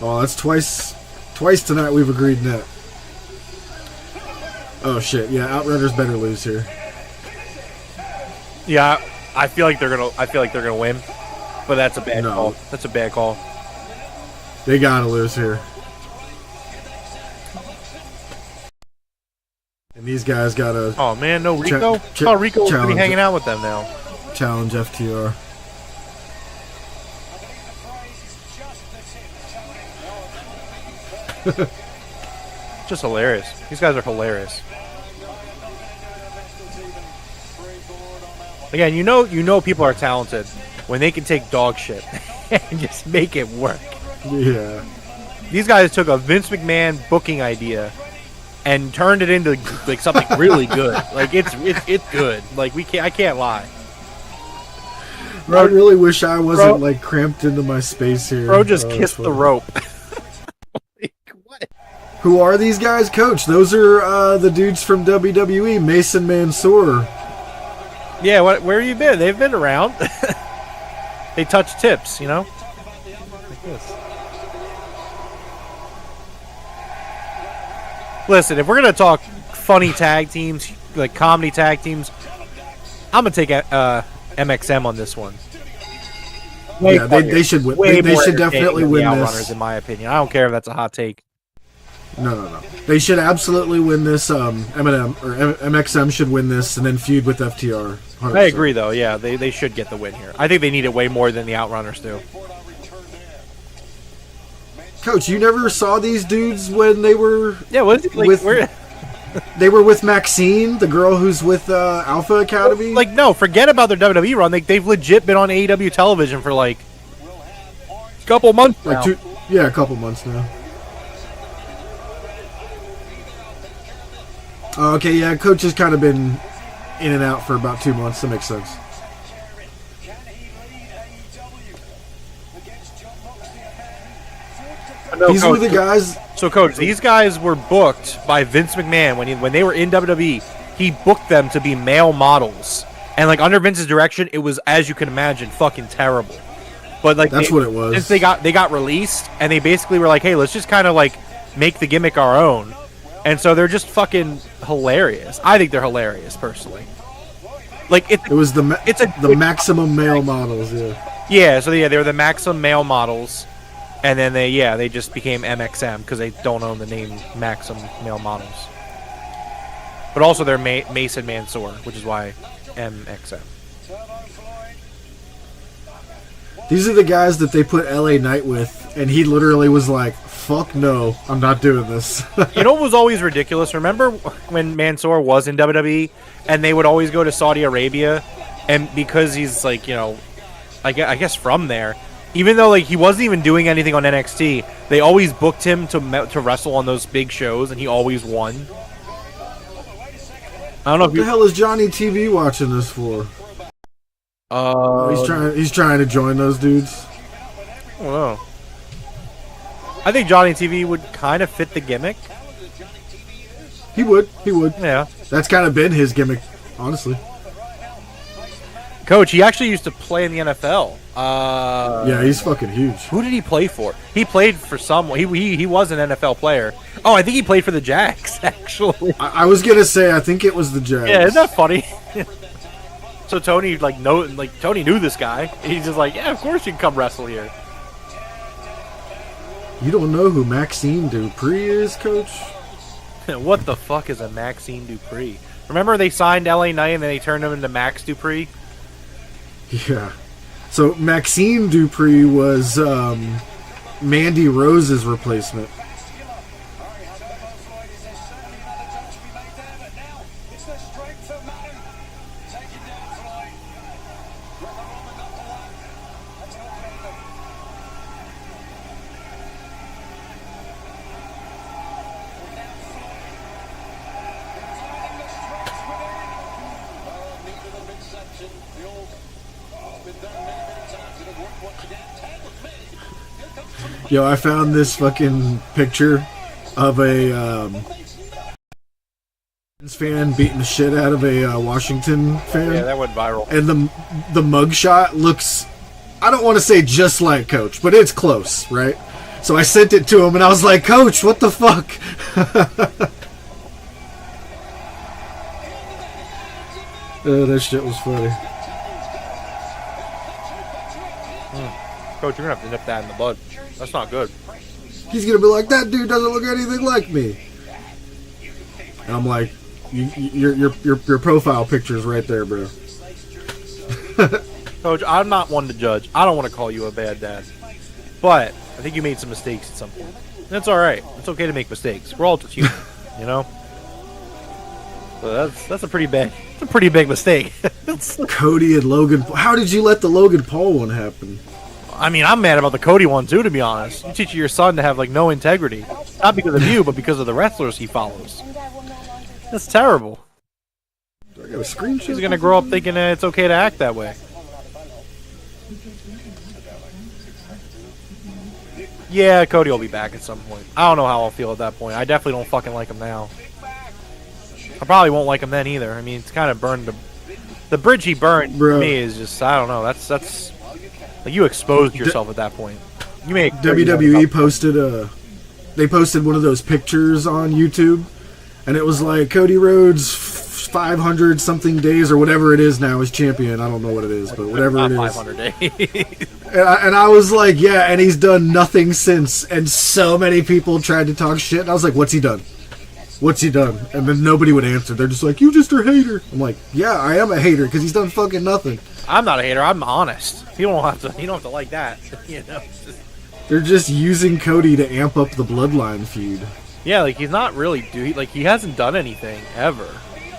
Oh, that's twice tonight we've agreed on that. Oh shit, yeah, Outrunners better lose here. Yeah, I feel like they're gonna win, but that's a bad call. That's a bad call. They gotta lose here. And these guys gotta. Oh man, no Rico. Oh, Rico will be hanging out with them now. Challenge FTR. Just hilarious. These guys are hilarious. Again, you know people are talented when they can take dog shit and just make it work. Yeah. These guys took a Vince McMahon booking idea and turned it into like something really good. Like it's good. Like I can't lie. Bro, I really wish I wasn't like cramped into my space here. Bro just kissed the rope. Who are these guys, Coach? Those are the dudes from WWE, Mason Mansoor. Yeah, where have you been? They've been around. They touch tips, you know? Like this. Listen, if we're going to talk funny tag teams, like comedy tag teams, I'm going to take MXM on this one. Yeah, they should win. They should definitely win this. Outrunners, in my opinion. I don't care if that's a hot take. No. They should absolutely win this. MXM should win this and then feud with FTR. 100%. I agree, though. Yeah, they should get the win here. I think they need it way more than the Outrunners do. Coach, you never saw these dudes when they were they were with Maxine, the girl who's with Alpha Academy? Like, no, forget about their WWE run. They've legit been on AEW television for, like, a couple months now. A couple months now. Okay, yeah, Coach has kind of been in and out for about 2 months. That makes sense. These were the guys. So, Coach, these guys were booked by Vince McMahon when they were in WWE. He booked them to be male models, and like under Vince's direction, it was, as you can imagine, fucking terrible. But like that's what it was. Since they got released, and they basically were like, "Hey, let's just kind of like make the gimmick our own." And so they're just fucking hilarious. I think they're hilarious, personally. Like it was the maximum male models, yeah. Yeah, so yeah, they were the maximum male models, and then they just became MXM because they don't own the name Maximum Male Models. But also they're Mason Mansoor, which is why MXM. These are the guys that they put LA Knight with, and he literally was like, fuck no, I'm not doing this. You know what was always ridiculous? Remember when Mansoor was in WWE, and they would always go to Saudi Arabia, and because he's like, you know, I guess from there, even though like he wasn't even doing anything on NXT, they always booked him to wrestle on those big shows, and he always won. I don't know what the hell is Johnny TV watching this for? He's trying to join those dudes. I don't know. I think Johnny TV would kind of fit the gimmick. He would. Yeah. That's kind of been his gimmick, honestly. Coach, he actually used to play in the NFL. Yeah, he's fucking huge. Who did he play for? He played for someone. He was an NFL player. Oh, I think he played for the Jags, actually. I was gonna say I think it was the Jags. Yeah, isn't that funny? So Tony Tony knew this guy. He's just like, yeah, of course you can come wrestle here. You don't know who Maxine Dupree is, Coach? What the fuck is a Maxine Dupree? Remember they signed LA Knight and then they turned him into Max Dupree? Yeah. So Maxine Dupree was Mandy Rose's replacement. Yo, I found this fucking picture of a fan beating the shit out of a Washington fan. Yeah, that went viral. And the mugshot looks, I don't want to say just like Coach, but it's close, right? So I sent it to him and I was like, Coach, what the fuck? Oh, that shit was funny. Coach, you're going to have to nip that in the bud. That's not good. He's going to be like, that dude doesn't look anything like me. And I'm like, your profile picture's right there, bro. Coach, I'm not one to judge. I don't want to call you a bad dad. But I think you made some mistakes at some point. That's all right. It's okay to make mistakes. We're all just human, you know? So that's a pretty big mistake. Cody and Logan. How did you let the Logan Paul one happen? I mean, I'm mad about the Cody one too, to be honest. You teach your son to have like no integrity, not because of you, but because of the wrestlers he follows. That's terrible. I got a screenshot. He's gonna grow up thinking that it's okay to act that way. Yeah, Cody will be back at some point. I don't know how I'll feel at that point. I definitely don't fucking like him now. I probably won't like him then either. I mean, it's kind of burned the bridge he burned for me is just, I don't know. That's like you exposed yourself at that point. You made WWE posted they posted one of those pictures on YouTube, and it was like Cody Rhodes 500 something days or whatever it is now as champion. I don't know what it is, but whatever it is. 500 days. And I was like, yeah, and he's done nothing since. And so many people tried to talk shit. And I was like, what's he done? What's he done? And then nobody would answer. They're just like, you just a hater. I'm like, yeah, I am a hater because he's done fucking nothing. I'm not a hater. I'm honest. You don't have to like that. You know. They're just using Cody to amp up the Bloodline feud. Yeah, like he's not really he hasn't done anything ever.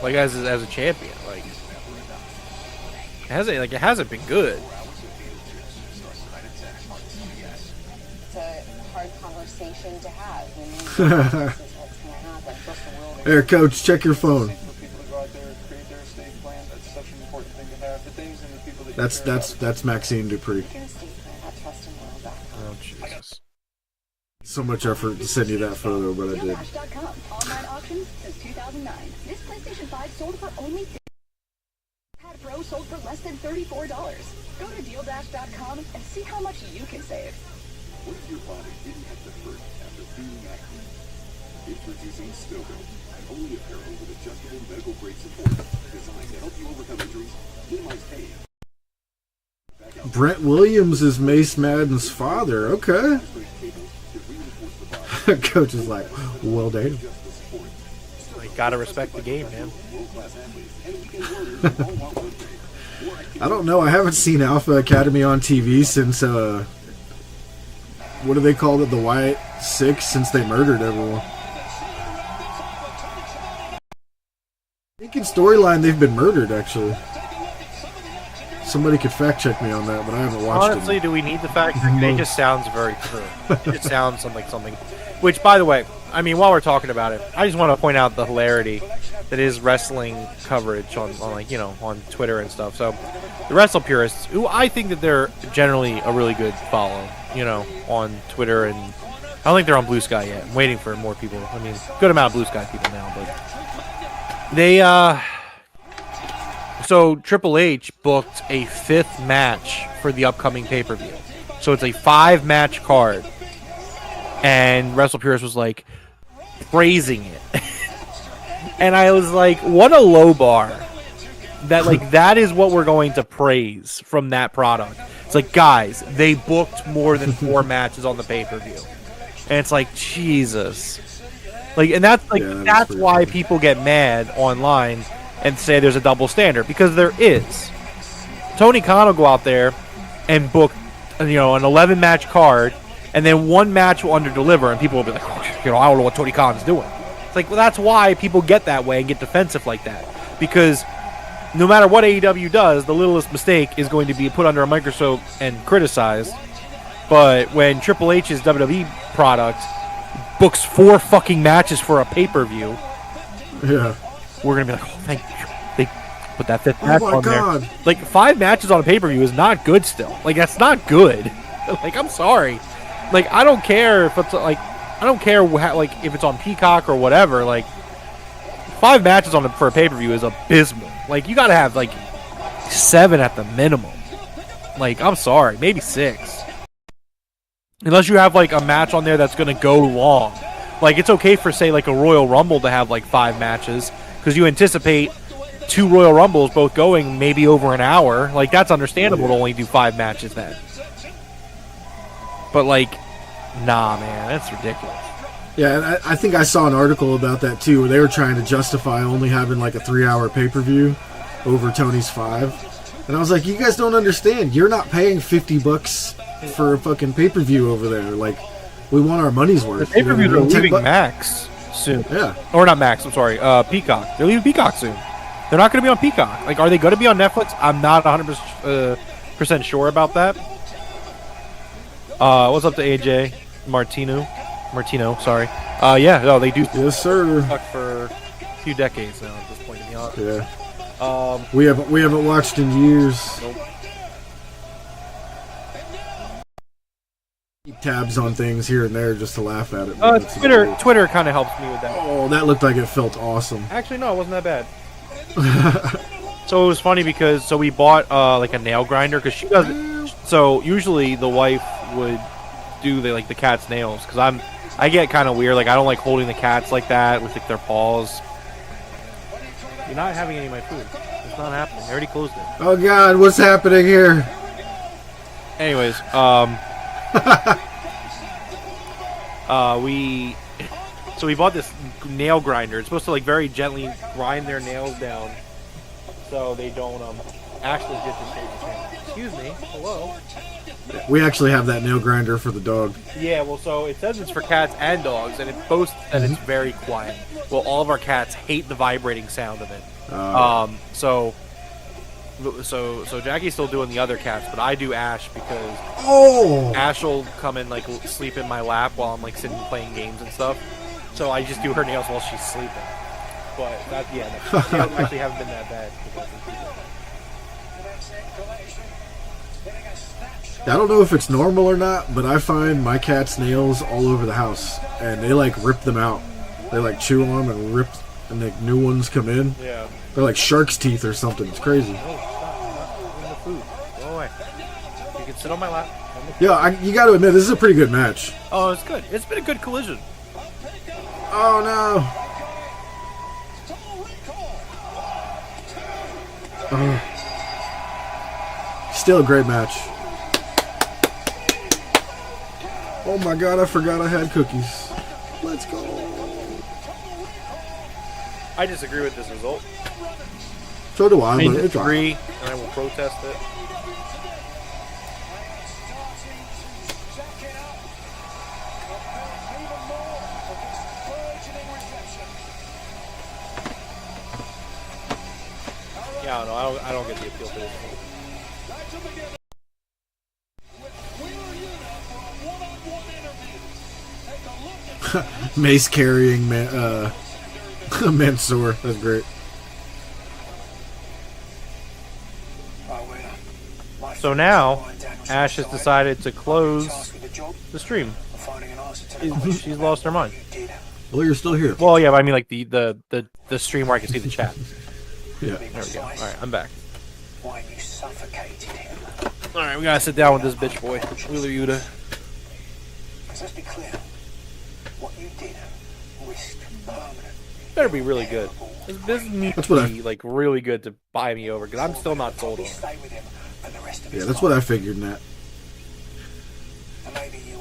Like as a champion, like it hasn't been good. It's a hard conversation to have when you know this is what's going to happen. Here, Coach, check your phone. That's Maxine Dupree. Oh Jesus! So much effort to send you that photo, but I did. Online auction since 2009. This PlayStation 5 sold for only Pad Pro sold for less than $34. Go to DealDash.com and see how much you can save. What if your body didn't have to hurt after being active? Introducing Stogo, only apparel with adjustable medical grade support designed to help you overcome injuries, minimize pain. Brent Williams is Mace Madden's father. Okay. Coach is like, well, damn. You gotta respect the game, man. I don't know. I haven't seen Alpha Academy on TV since, what do they call it? The White Six, since they murdered everyone. I think in storyline they've been murdered, actually. Somebody could fact check me on that, but I haven't watched it. Honestly, do we need the fact check? It just sounds very true. It sounds like something. Which, by the way, I mean, while we're talking about it, I just want to point out the hilarity that is wrestling coverage on like, you know, on Twitter and stuff. So the Wrestle Purists, who I think that they're generally a really good follow, you know, on Twitter, and I don't think they're on Blue Sky yet. I'm waiting for more people. I mean, good amount of Blue Sky people now, but they so Triple H booked a 5th match for the upcoming pay-per-view. So it's a 5-match card. And Wrestle Purist was like praising it. And I was like, what a low bar. That like that is what we're going to praise from that product. It's like, guys, they booked more than 4 matches on the pay-per-view. And it's like, Jesus. Like, and that's like that's why people get mad online and say there's a double standard, because there is. Tony Khan will go out there and book, you know, an 11-match card, and then 1 match will underdeliver, and people will be like, oh, you know, I don't know what Tony Khan's doing. It's like, well, that's why people get that way and get defensive like that, because no matter what AEW does, the littlest mistake is going to be put under a microscope and criticized. But when Triple H's WWE product books 4 fucking matches for a pay-per-view, yeah, we're gonna be like, oh, thank you. They put that 5th match on God. there. Like, 5 matches on a pay-per-view is not good still. Like, that's not good. Like, I'm sorry. Like, I don't care if it's like, I don't care like if it's on Peacock or whatever. Like, 5 matches for a pay-per-view is abysmal. Like, you gotta have like 7 at the minimum. Like, I'm sorry, maybe 6. Unless you have like a match on there that's gonna go long. Like, it's okay for, say, like a Royal Rumble to have like 5 matches, because you anticipate 2 Royal Rumbles both going maybe over an hour. Like, that's understandable to only do 5 matches then. But like, nah, man, that's ridiculous. Yeah, and I think I saw an article about that too, where they were trying to justify only having like a 3-hour pay-per-view over Tony's 5. And I was like, you guys don't understand. You're not paying $50 for a fucking pay-per-view over there. Like, we want our money's worth. The pay-per-views are leaving Max soon. Yeah. Or not Max, I'm sorry. Peacock. They're leaving Peacock soon. They're not going to be on Peacock. Like, are they going to be on Netflix? I'm not 100% sure about that. What's up to AJ? Martino, sorry. Yeah, no, they do. Yes, sir. For a few decades now at this point, to be honest. Yeah. We haven't watched in years. Nope. Keep tabs on things here and there just to laugh at it. Twitter kind of helps me with that. Oh, that looked like it felt awesome. Actually, no, it wasn't that bad. So it was funny because we bought like a nail grinder, because she doesn't. So usually the wife would do the cat's nails, because I get kind of weird. Like, I don't like holding the cats like that with like their paws. You're not having any of my food. It's not happening. I already closed it. Oh God, what's happening here? Anyways, we bought this nail grinder. It's supposed to like very gently grind their nails down so they don't actually get this thing. Excuse me. Hello. We actually have that nail grinder for the dog. Yeah, well, so it says it's for cats and dogs, and it boasts that it's very quiet. Well, all of our cats hate the vibrating sound of it. So Jackie's still doing the other cats, but I do Ash, because Ash will come and like sleep in my lap while I'm like sitting playing games and stuff. So I just do her nails while she's sleeping. But the nails actually haven't been that bad. I don't know if it's normal or not, but I find my cat's nails all over the house, and they like rip them out. They like chew on them and rip, and like new ones come in. Yeah. They're like shark's teeth or something. It's crazy. No, stop. I'm not eating the food. Go away. You can sit on my lap. Yeah, you got to admit, this is a pretty good match. Oh, it's good. It's been a good collision. Oh no. Still a great match. Oh my God, I forgot I had cookies. Let's go. I disagree with this result. So do I. I disagree, and I will protest it. Yeah, I don't know. I don't get the appeal to this. Mace carrying Mansoor. That's great. So now, Ash has decided to close the stream. She's lost her mind. Well, you're still here. Well, yeah, but I mean, like the stream where I can see the chat. Yeah. There we go. All right, I'm back. Why you suffocated him? All right, we gotta sit down with this bitch boy, Wheeler Yuta. Because let's be clear, what you did risked permanent. Better be really good. This needs to be like really good to buy me over, because I'm still not sold on it. Stay with him for the rest of Yeah, his that's life. what I figured, Nat. And maybe you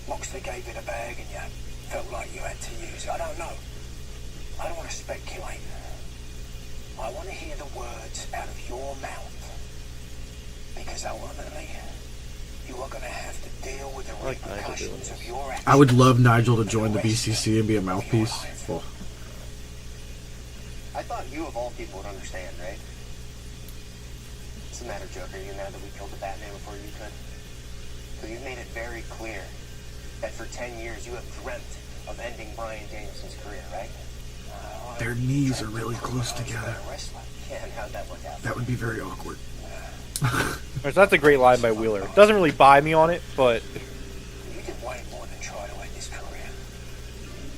Moxley gave it a bag and you felt like you had to use it. I don't know. I don't want to speculate. I want to hear the words out of your mouth. Because ultimately, you are going to have to deal with the repercussions of your actions. I would love Nigel to join the BCC and be a mouthpiece. Oh. I thought you of all people would understand, right? What's the matter, Joker? You mad that we killed the Batman before you could? Because you've made it very clear that for 10 years you have dreamt of ending Bryan Danielson's career, right? Their knees are really close together. Yeah, and how'd that work out? That would be very awkward. So that's a great line by Wheeler. Doesn't really buy me on it, but You did way more than try to end his career.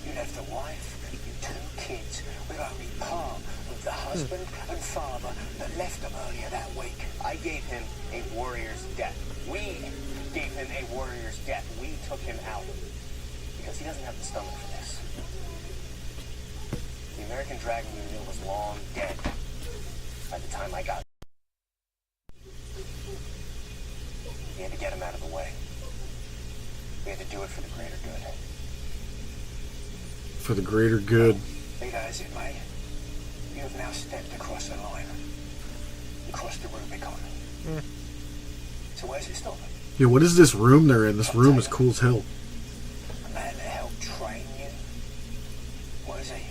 You left a wife and 2 kids with only part of the husband and father that left him earlier that week. I gave him a warrior's death. We gave him a warrior's death. We took him out. Because he doesn't have the stomach for this. The American Dragon Union was long dead by the time I got. We had to get him out of the way. We had to do it for the greater good. For the greater good. Be that as it may, you have now stepped across the line. You crossed the Rubicon. So where's it stop? Yeah, what is this room they're in? This room is cool as hell. A man that helped train you? What is he?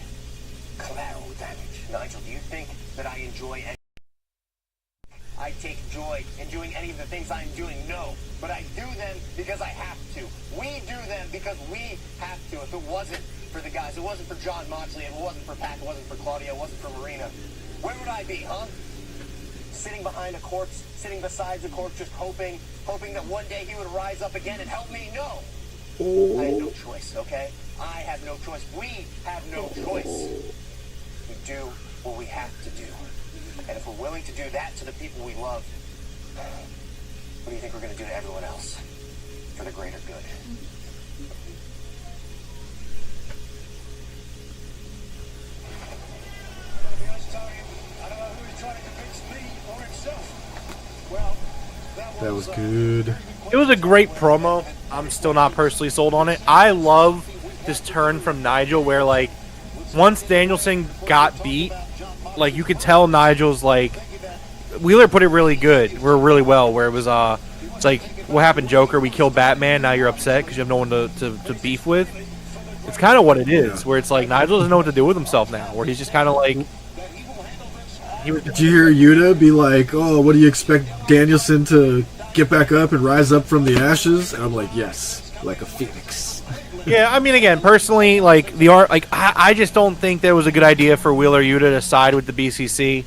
Collateral damage. Nigel, do you think that I enjoy any... I take joy in doing any of the things I'm doing? No. But I do them because I have to. We do them because we have to. If it wasn't for the guys, it wasn't for John Moxley, if it wasn't for Pac, it wasn't for Claudio, it wasn't for Marina, where would I be, huh? Sitting behind a corpse, sitting beside the corpse, just hoping that one day he would rise up again and help me? No. I had no choice, okay? I have no choice. We have no choice. We do what we have to do. And if we're willing to do that to the people we love, what do you think we're going to do to everyone else? For the greater good. To be honest, Tony, I don't know who is trying to convince me or himself. Well, That was good. it was a great promo. I'm still not personally sold on it. I love this turn from Nigel where, like, once Danielson got beat, like, you could tell Nigel's, like, Wheeler put it really good, really well, where it was, it's like, what happened, Joker? We killed Batman, now you're upset because you have no one to beef with. It's kind of what it is, where it's like, Nigel doesn't know what to do with himself now, where he's just kind of like, Did you hear Yuta be like, oh, what do you expect Danielson to get back up and rise up from the ashes? And I'm like, yes, like a phoenix. yeah, I mean, again, personally, like, I just don't think that was a good idea for Wheeler Yuta to side with the BCC.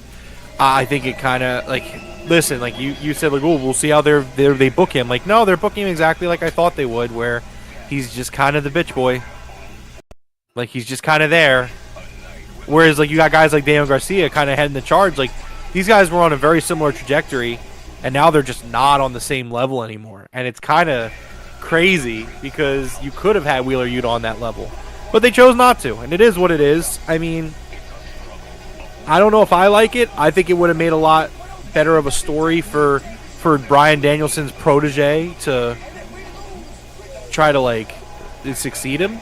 I think it kind of, like, listen, like, you said, like, oh, we'll see how they book him. Like, no, they're booking him exactly like I thought they would, where he's just kind of the bitch boy. Like, he's just kind of there. Whereas, like, you got guys like Daniel Garcia kind of heading the charge. Like, these guys were on a very similar trajectory, and now they're just not on the same level anymore. And it's kind of crazy because you could have had Wheeler Yuta on that level. But they chose not to, and it is what it is. I mean, I don't know if I like it. I think it would have made a lot better of a story for Bryan Danielson's protege to try to, like, succeed him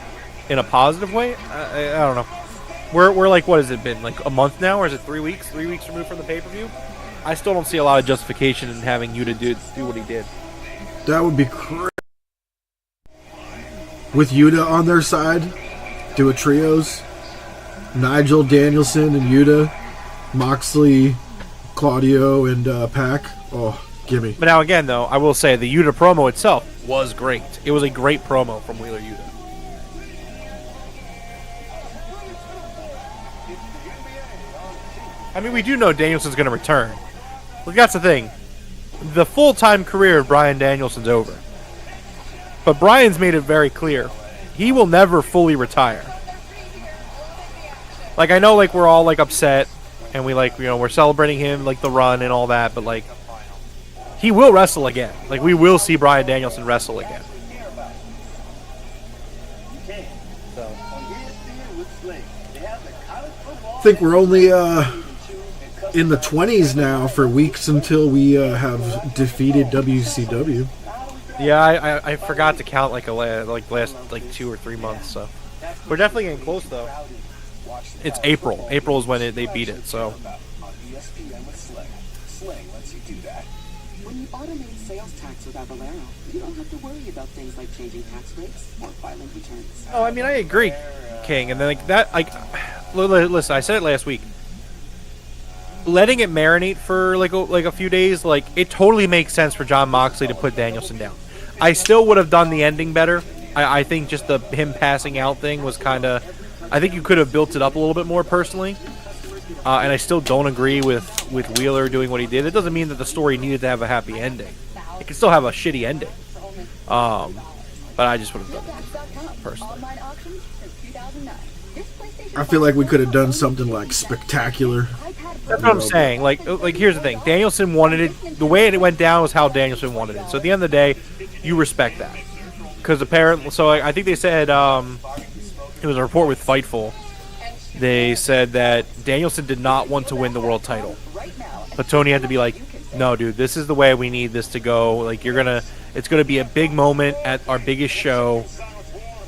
in a positive way. I don't know. We're like, what has it been, like a month now, or is it 3 weeks? 3 weeks removed from the pay-per-view? I still don't see a lot of justification in having Yuta do what he did. That would be crazy. With Yuta on their side, do a trios. Nigel, Danielson, and Yuta. Moxley, Claudio, and Pac. Oh, gimme. But now again, though, I will say the Yuta promo itself was great. It was a great promo from Wheeler Yuta. I mean, we do know Danielson's going to return. Look, that's the thing. The full-time career of Bryan Danielson's over. But Bryan's made it very clear. He will never fully retire. Like, I know, like, we're all, like, upset. And we, like, you know, we're celebrating him, like, the run and all that. But, like, he will wrestle again. Like, we will see Bryan Danielson wrestle again. I think we're only in the 20s now for weeks until we have defeated WCW. Yeah, I forgot to count like last 2 or 3 months. So we're definitely getting close though. It's April. April is when they beat it. So. When you automate sales tax with Avalero, you don't have to worry about things like changing tax rates or filing returns. Oh, I mean, I agree, King. And then like that, like, listen, I said it last week. Letting it marinate for like a few days, like it totally makes sense for Jon Moxley to put Danielson down. I still would have done the ending better. I think just the him passing out thing was kind of. I think you could have built it up a little bit more personally. And I still don't agree with Wheeler doing what he did. It doesn't mean that the story needed to have a happy ending. It can still have a shitty ending. But I just would have done it personally. I feel like we could have done something like spectacular. That's what I'm saying. Like here's the thing. Danielson wanted it. The way it went down was how Danielson wanted it. So at the end of the day, you respect that. Because apparently, so I think they said it was a report with Fightful. They said that Danielson did not want to win the world title, but Tony had to be like, "No, dude, this is the way we need this to go. Like, it's gonna be a big moment at our biggest show,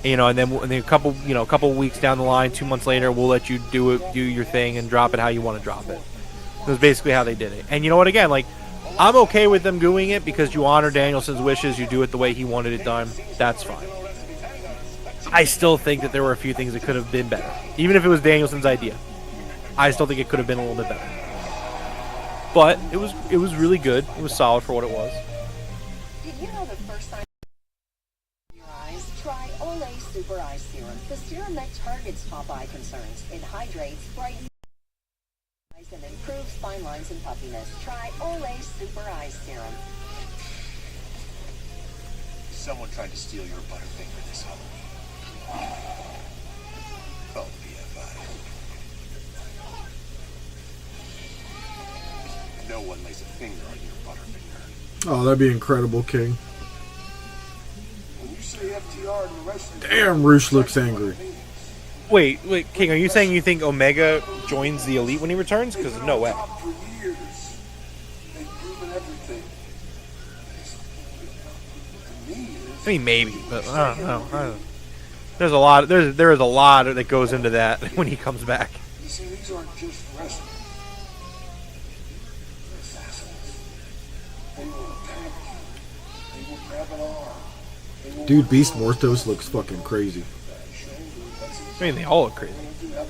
you know, and then a couple weeks down the line, 2 months later, we'll let you do your thing and drop it how you want to drop it." That was basically how they did it. And you know what? Again, like, I'm okay with them doing it because you honor Danielson's wishes. You do it the way he wanted it done. That's fine. I still think that there were a few things that could have been better. Even if it was Danielson's idea. I still think it could have been a little bit better. But it was really good. It was solid for what it was. Did you know the first time your eyes? Try Olay Super Eye Serum. The serum that targets top eye concerns. It hydrates, brightens eyes, and improves fine lines and puffiness. Try Olay Super Eye Serum. Someone tried to steal your Butterfinger this Halloween. Oh, BFI. No one lays a finger on your Butterfinger. Oh, that'd be incredible, King. When you say FTR and the rest of the Damn, Roosh looks angry. Wait, King, are you saying you think Omega joins the Elite when he returns? Because no way. for years, they've proven everything. To me, I mean, maybe, but I don't know. There is a lot that goes into that when he comes back. you see, these aren't just wrestlers. They're assassins. They will attack you. They will grab an arm. They will Dude, Beast Mortos looks fucking crazy. I mean, they all look crazy.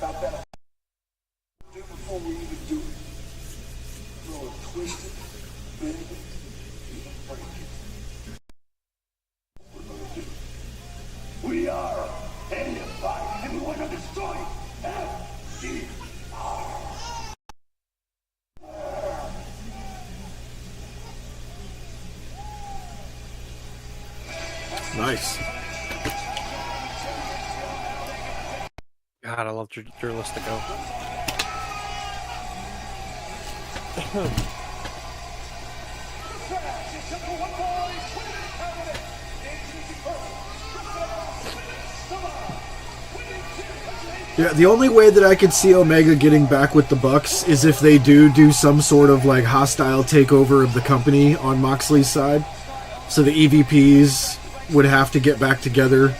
about that. Do before we even do it. Throw it twisted, bend it, even break it. We're gonna do. We are Unified Everyone on Destroy FDR. Nice. God, I love Jurlistico. Yeah, the only way that I could see Omega getting back with the Bucks is if they do some sort of like hostile takeover of the company on Moxley's side. So the EVPs would have to get back together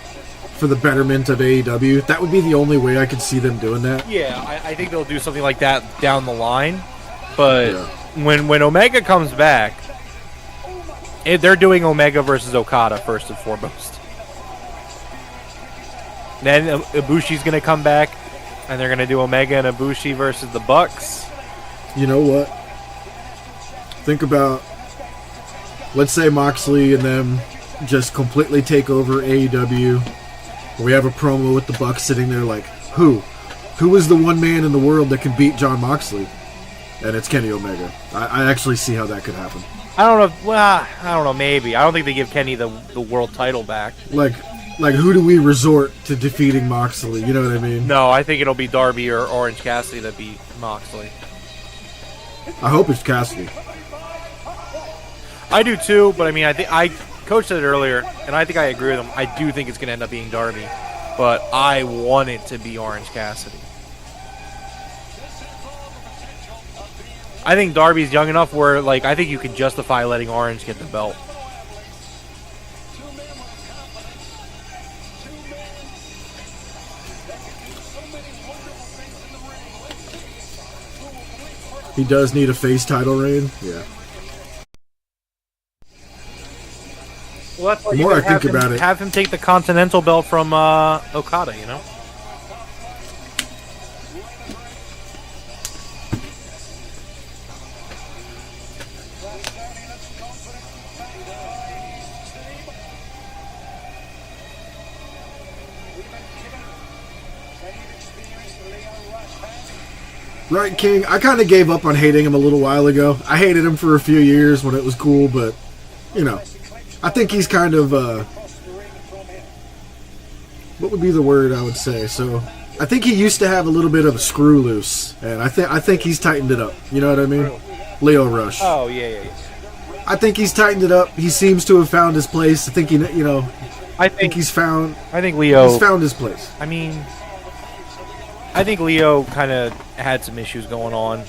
for the betterment of AEW. That would be the only way I could see them doing that. Yeah, I think they'll do something like that down the line. But when Omega comes back, they're doing Omega versus Okada first and foremost. Then Ibushi's going to come back, and they're going to do Omega and Ibushi versus the Bucks. You know what? Think about, let's say Moxley and them just completely take over AEW. We have a promo with the Bucks sitting there like, who is the one man in the world that can beat Jon Moxley? And it's Kenny Omega. I actually see how that could happen. I don't know. Well, I don't know. Maybe. I don't think they give Kenny the world title back. Like who do we resort to defeating Moxley? You know what I mean? No, I think it'll be Darby or Orange Cassidy that beat Moxley. I hope it's Cassidy. I do too, but I mean, Coach said it earlier, and I think I agree with him. I do think it's going to end up being Darby, but I want it to be Orange Cassidy. I think Darby's young enough where, like, I think you can justify letting Orange get the belt. He does need a face title reign. Yeah. Well, that's the more I think about it, have him take the Continental belt from Okada. You know. Right, King? I kind of gave up on hating him a little while ago. I hated him for a few years when it was cool, but, you know, I think he's kind of, what would be the word I would say? So, I think he used to have a little bit of a screw loose, and I think he's tightened it up. You know what I mean? Leo Rush. Oh, yeah. I think he's tightened it up. He seems to have found his place. I think I think he's found. I think Leo. He's found his place. I mean, I think Leo kind of had some issues going on.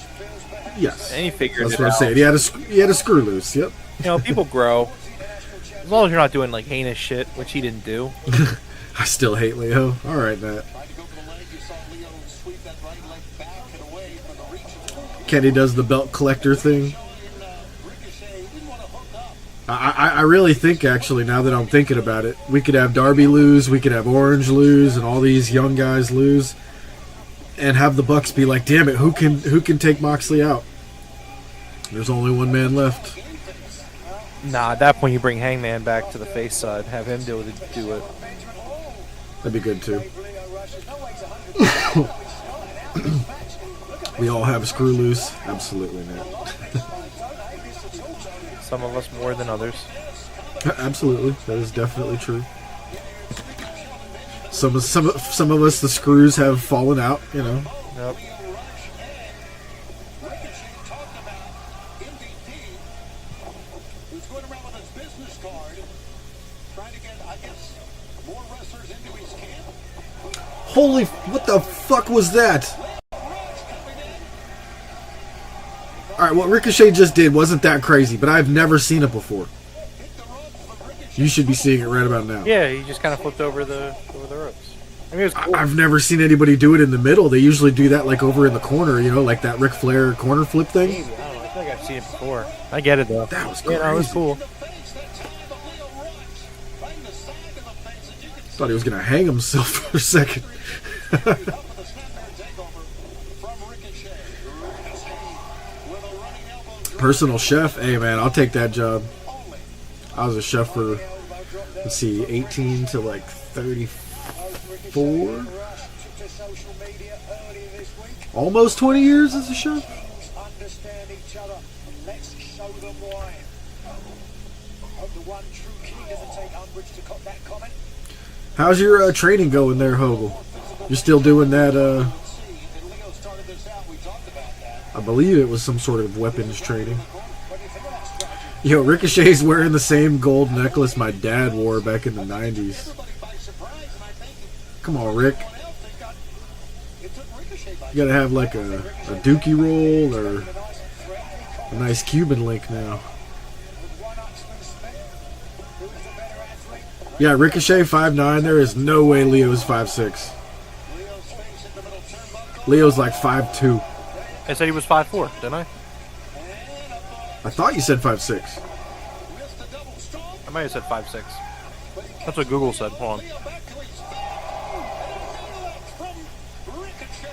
Yes, and he figured it out. That's what I'm saying. He had a screw loose. Yep. You know, people grow. As long as you're not doing like heinous shit, which he didn't do. I still hate Leo. All right, Matt. Kenny does the belt collector thing. I really think, actually, now that I'm thinking about it, we could have Darby lose, we could have Orange lose, and all these young guys lose, and have the Bucks be like, damn it, who can take Moxley out? There's only one man left. Nah, at that point you bring Hangman back to the face side, have him do it. That'd be good too. We all have a screw loose. Absolutely not. Some of us more than others. Absolutely, that is definitely true. Some of us, the screws have fallen out. You know. Yep. Holy, what the fuck was that? Alright, what Ricochet just did wasn't that crazy, but I've never seen it before. You should be seeing it right about now. Yeah, he just kind of flipped over the ropes. I mean, it was cool. I've never seen anybody do it in the middle. They usually do that like over in the corner, you know, like that Ric Flair corner flip thing. Maybe. I don't know. I feel like I've seen it before. I get it though. That was crazy. Yeah, that was cool. Thought he was gonna hang himself for a second. Personal chef, hey man, I'll take that job. I was a chef for, let's see, 18 to like 34? Almost 20 years as a chef? How's your training going there, Hogle? You're still doing that, I believe it was some sort of weapons training. Yo, Ricochet's wearing the same gold necklace my dad wore back in the 90s. Come on, Rick. You gotta have like a dookie roll or a nice Cuban link now. Yeah, Ricochet 5'9". There is no way Leo's 5'6". Leo's like 5'2". I said he was 5'4", didn't I? I thought you said 5'6". I might have said 5'6". That's what Google said. Hold on.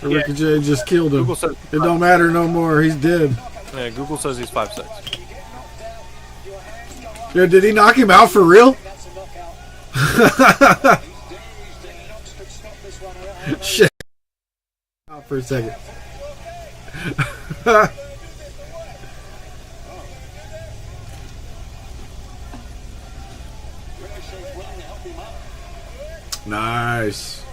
Ricochet just killed him. Says, it don't matter no more. He's dead. Yeah, Google says he's 5'6". Yo, did he knock him out for real? Shit. Out for a second. Nice.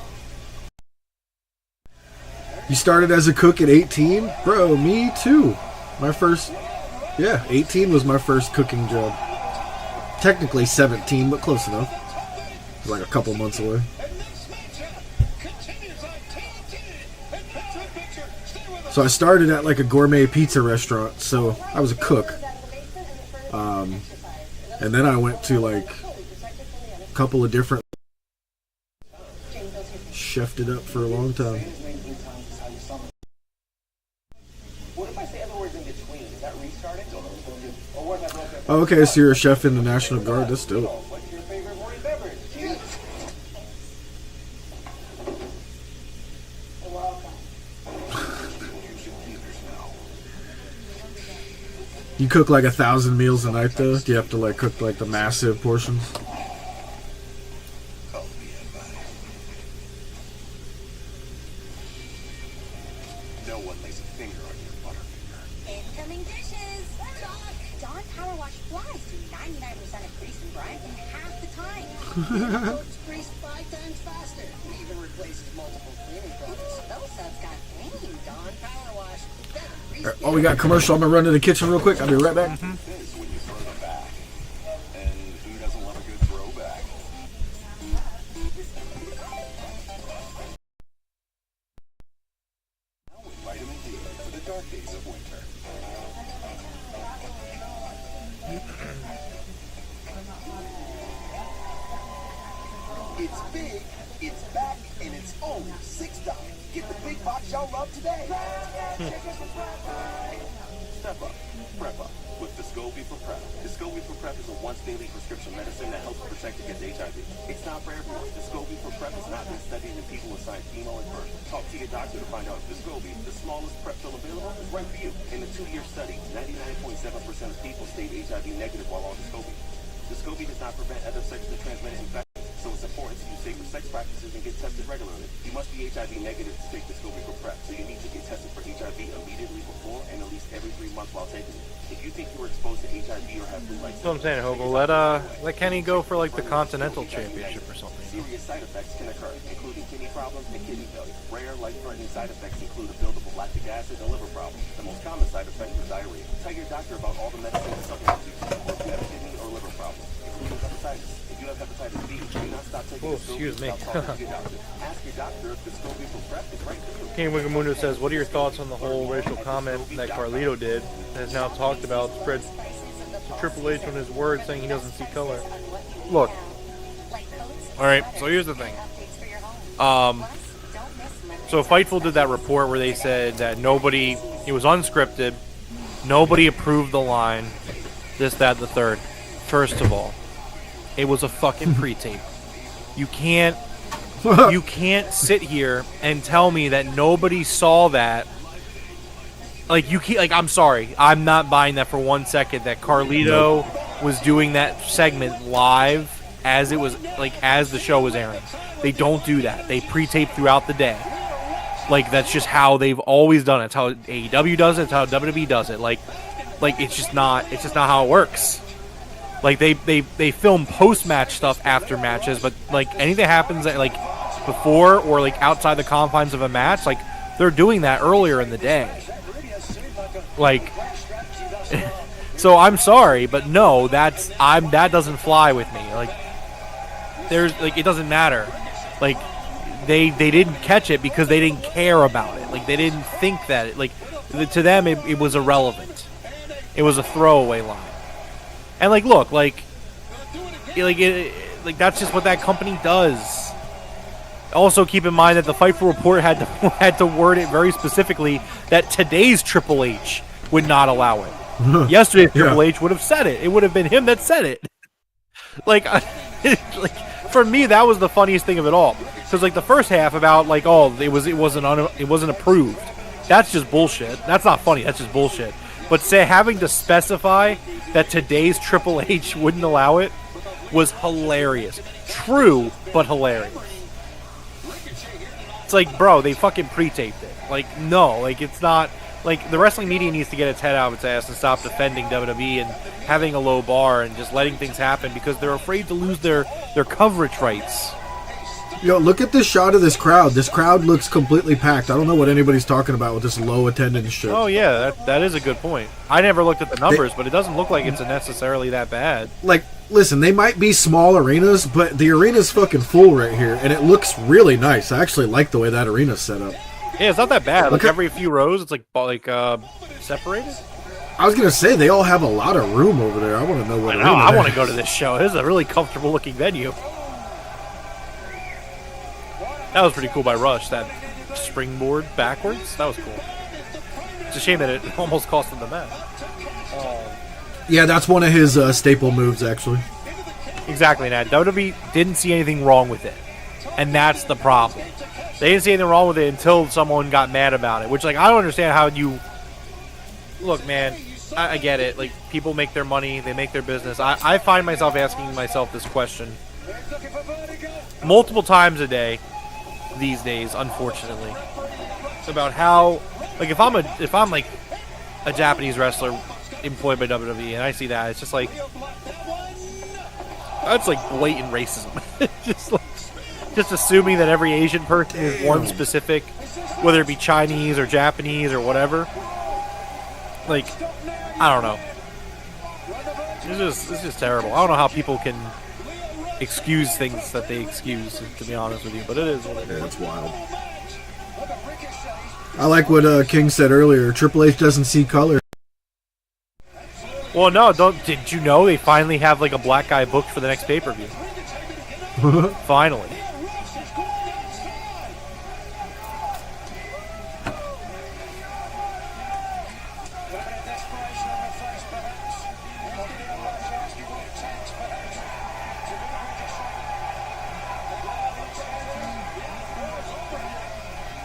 You started as a cook at 18? Bro, me too. My first... Yeah, 18 was my first cooking job. Technically 17, but close enough. It was like a couple months away. So I started at like a gourmet pizza restaurant, so I was a cook. And then I went to like a couple of different... Chefed it up for a long time. Oh, okay, so you're a chef in the National Guard. That's dope. You cook like 1,000 meals a night, though? Do you have to like cook like the massive portions? No one lays a finger on your butterfinger. Incoming dishes. Dawn Power Wash flies to 99% of grease and grime in half the time. Grease 5 times faster. Even replaces multiple cleaning products. Those subs got clean. Dawn Power Wash. Oh, we got a commercial. I'm gonna run to the kitchen real quick. I'll be right back. When you throw them back. And who doesn't love a good throwback? Now with vitamin D for the dark days of winter. It's big, it's back, and it's only $6. Get the big box y'all love today. Step up, prep up with Descovy for Prep. Descovy for Prep is a once daily prescription medicine that helps protect against HIV. It's not for everyone. Descovy for Prep has not been studied in people assigned female and birth. Talk to your doctor to find out if Descovy, the smallest prep pill available, is right for you. In a 2-year study, 99.7% of people stayed HIV negative while on Descovy. Descovy does not prevent other sexually transmitted infections, so it's important to use safer sex practices and get tested regularly. You must be HIV negative to take Descovy for PrEP, so you need to get tested for HIV immediately before and at least every 3 months while taking it. If you think you were exposed to HIV or have flu-like That's what I'm saying, Hobo. Let Kenny go for like the Continental Championship or something. Serious side effects can occur, including kidney problems and kidney failure. Rare, life-threatening side effects include a buildup of lactic acid and liver problems. The most common side effect is diarrhea. Tell your doctor about all the medicine and supplements you take if you have kidney or liver problems, including hepatitis. If you have hepatitis B, do not stop taking excuse me. without talking to your doctor. Ask your doctor if Descovy for PrEP is right for you. King Wigamundo says, what are your thoughts on the whole racial comment that Carlito did, that is now talked about, spread to Triple H on his word saying he doesn't see color? Look. Alright, so here's the thing. So Fightful did that report where they said that nobody, it was unscripted, nobody approved the line, this, that, the third. First of all, it was a fucking pre-tape. You can't sit here and tell me that nobody saw that. Like, you can't, like, I'm sorry, I'm not buying that for 1 second that Carlito was doing that segment live as it was, like, as the show was airing. They don't do that. They pre-tape throughout the day. Like, that's just how they've always done it. It's how AEW does it. It's how WWE does it. Like it's just not how it works. Like, they film post-match stuff after matches, but, like, anything that happens, like, before or, like, outside the confines of a match, like, they're doing that earlier in the day. Like, so I'm sorry, but no, that doesn't fly with me. Like, it doesn't matter. Like, they didn't catch it because they didn't care about it. Like, they didn't think that it, like, to them it was irrelevant. It was a throwaway line. And, like, look, like that's just what that company does. Also, keep in mind that the Fightful report had to word it very specifically that today's Triple H would not allow it. Yesterday's Triple H would have said it. It would have been him that said it. Like, for me, that was the funniest thing of it all. Because, like, the first half about, like, it wasn't approved. That's just bullshit. That's not funny. That's just bullshit. But having to specify that today's Triple H wouldn't allow it, was hilarious. True, but hilarious. It's like, bro, they fucking pre-taped it. Like, no, like, it's not... Like, the wrestling media needs to get its head out of its ass and stop defending WWE and having a low bar and just letting things happen because they're afraid to lose their coverage rights. Yo, look at this shot of this crowd. This crowd looks completely packed. I don't know what anybody's talking about with this low attendance shit. Oh, yeah, that is a good point. I never looked at the numbers, but it doesn't look like it's necessarily that bad. Like, listen, they might be small arenas, but the arena's fucking full right here, and it looks really nice. I actually like the way that arena's set up. Yeah, it's not that bad. Like, every few rows, it's like separated. I was gonna say they all have a lot of room over there. I want to know what. I want to go to this show. This is a really comfortable looking venue. That was pretty cool by Rush. That springboard backwards. That was cool. It's a shame that it almost cost him the match. Yeah, that's one of his staple moves, actually. Exactly, Nat. WWE didn't see anything wrong with it, and that's the problem. They didn't see anything wrong with it until someone got mad about it. Which, like, I don't understand how you... Look, man, I get it. Like, people make their money. They make their business. I find myself asking myself this question multiple times a day these days, unfortunately. It's about how... Like, if I'm like a Japanese wrestler employed by WWE and I see that, it's just like... That's like blatant racism. Just assuming that every Asian person is one specific, whether it be Chinese or Japanese or whatever. Like, I don't know. It's just terrible. I don't know how people can excuse things that they excuse, to be honest with you, but it is what it is. Yeah, it's wild. I like what King said earlier. Triple H doesn't see color. Well, no, did you know they finally have like a black guy booked for the next pay-per-view? Finally.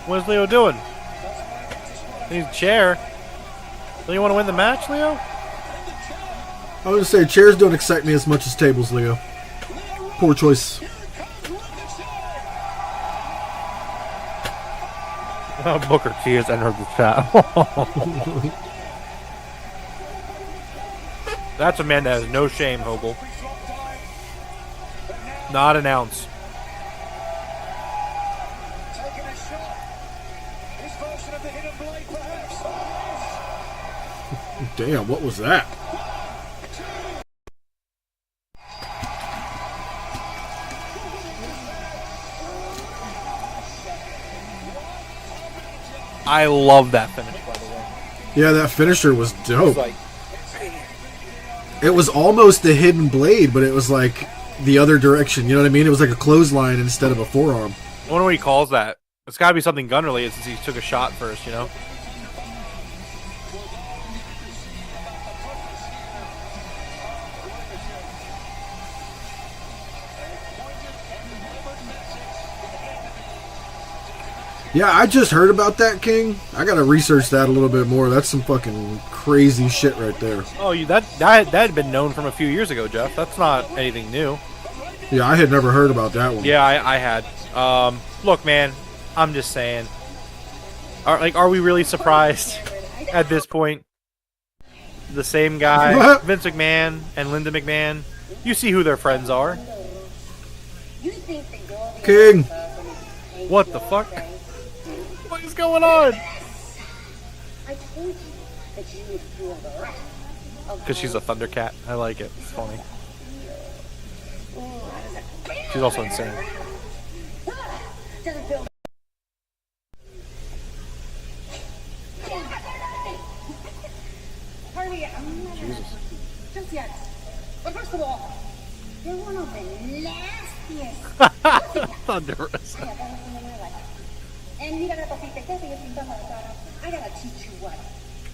What's Leo doing? He's a chair. Do you want to win the match, Leo? I was gonna say chairs don't excite me as much as tables, Leo. Poor choice. Booker T has entered the chat. That's a man that has no shame, Hogel. Not an ounce. Damn, what was that? I love that finish, by the way. Yeah, that finisher was dope. It was almost a hidden blade, but it was like the other direction. You know what I mean? It was like a clothesline instead of a forearm. I wonder what he calls that. It's got to be something gun related since he took a shot first, you know? Yeah, I just heard about that, King. I gotta research that a little bit more. That's some fucking crazy shit right there. Oh, that had been known from a few years ago, Jeff. That's not anything new. Yeah, I had never heard about that one. Yeah, I had. Look, man, I'm just saying. Are we really surprised at this point? The same guy, Vince McMahon and Linda McMahon. You see who their friends are. King. What the fuck? What is going on? Because she's a Thundercat. I like it. It's funny. She's also insane. Jesus. Just yet. But first of all, you're one of the nastiest. Thunderous. And you gotta I gotta teach you what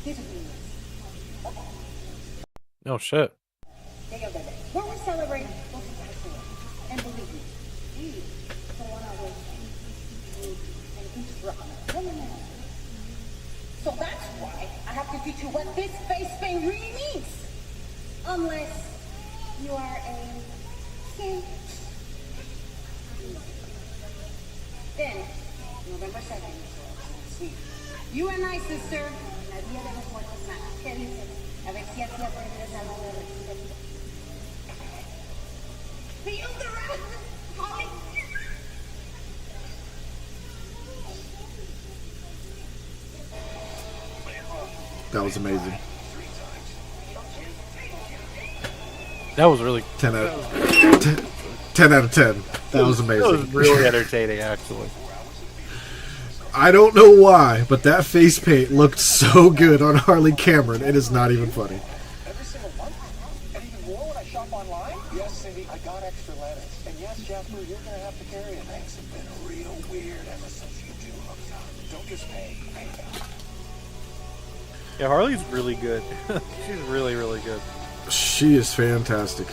this means. Oh shit. Where we celebrate and believe me, we don't want to and so that's why I have to teach you what this face paint really means. Unless you are a Okay. Then, November 2nd. Sweet. You and I, sister. La Día de los Muertos Sana. ¿Qué dices? A ver si así aprendes a no ver. Feel the rest, Holly. That was amazing. That was really 10 out of 10. That was amazing. That was really entertaining, actually. I don't know why, but that face paint looked so good on Harley Cameron. It is not even funny. Every single month? And even more when I shop online? Yes, Cindy, I got extra lettuce. And yes, Jasper, you're going to have to carry it. Things have been real weird ever since you two hooked up. Don't just pay. Yeah, Harley's really good. She's really, really good. She is fantastic.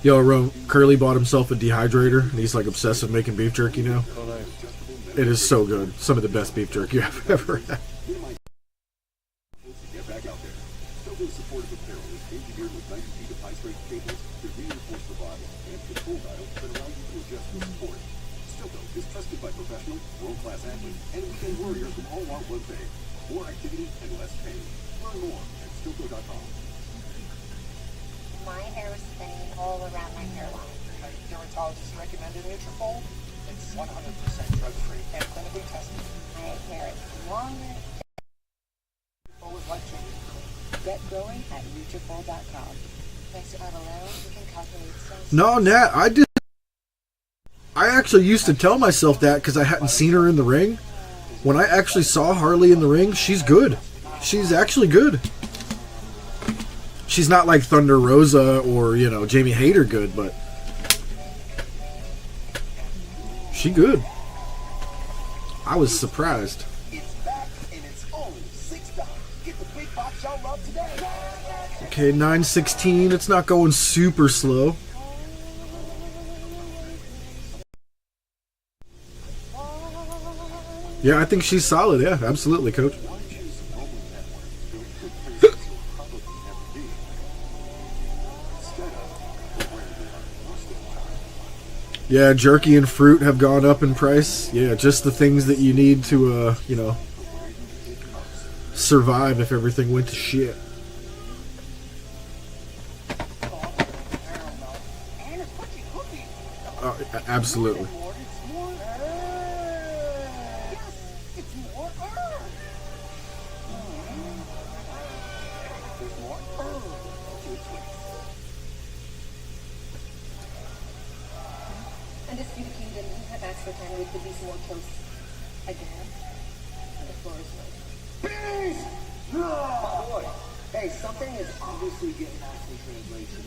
Yo, Curly bought himself a dehydrator, and he's like obsessed with making beef jerky now. Oh, nice. It is so good. Some of the best beef jerky I've ever had. Get back out there. Still being supportive apparel is engineered with 90 feet of high-strength cables to reinforce survival and control dials that allow you to adjust with support. Still is trusted by professional, world-class athletes and weekend warriors who all want one thing: more activity and less pain. Learn more at stillco.com. My hair was spinning all around my hairline. My dermatologist recommended Nutrafol. It's 100% drug-free and clinically tested. My hair is longer. Nutrafol is life-changing. Get going at Nutrafol.com. Thanks to Avalon, you can calculate cells. No, Nat, I actually used to tell myself that because I hadn't seen her in the ring. When I actually saw Harley in the ring, she's good. She's actually good. She's not like Thunder Rosa or, Jamie Hayter good, but she good. I was surprised. It's back and it's only $6. Get the big box y'all love today. Okay, 9:16. It's not going super slow. Yeah, I think she's solid. Yeah, absolutely, Coach. Yeah, jerky and fruit have gone up in price. Yeah, just the things that you need to, survive if everything went to shit. Absolutely. Undisputed Kingdom, you have asked for time. We could be some more close again. The floor is yours. Beast! My boy. Hey, something is obviously getting lost in translation.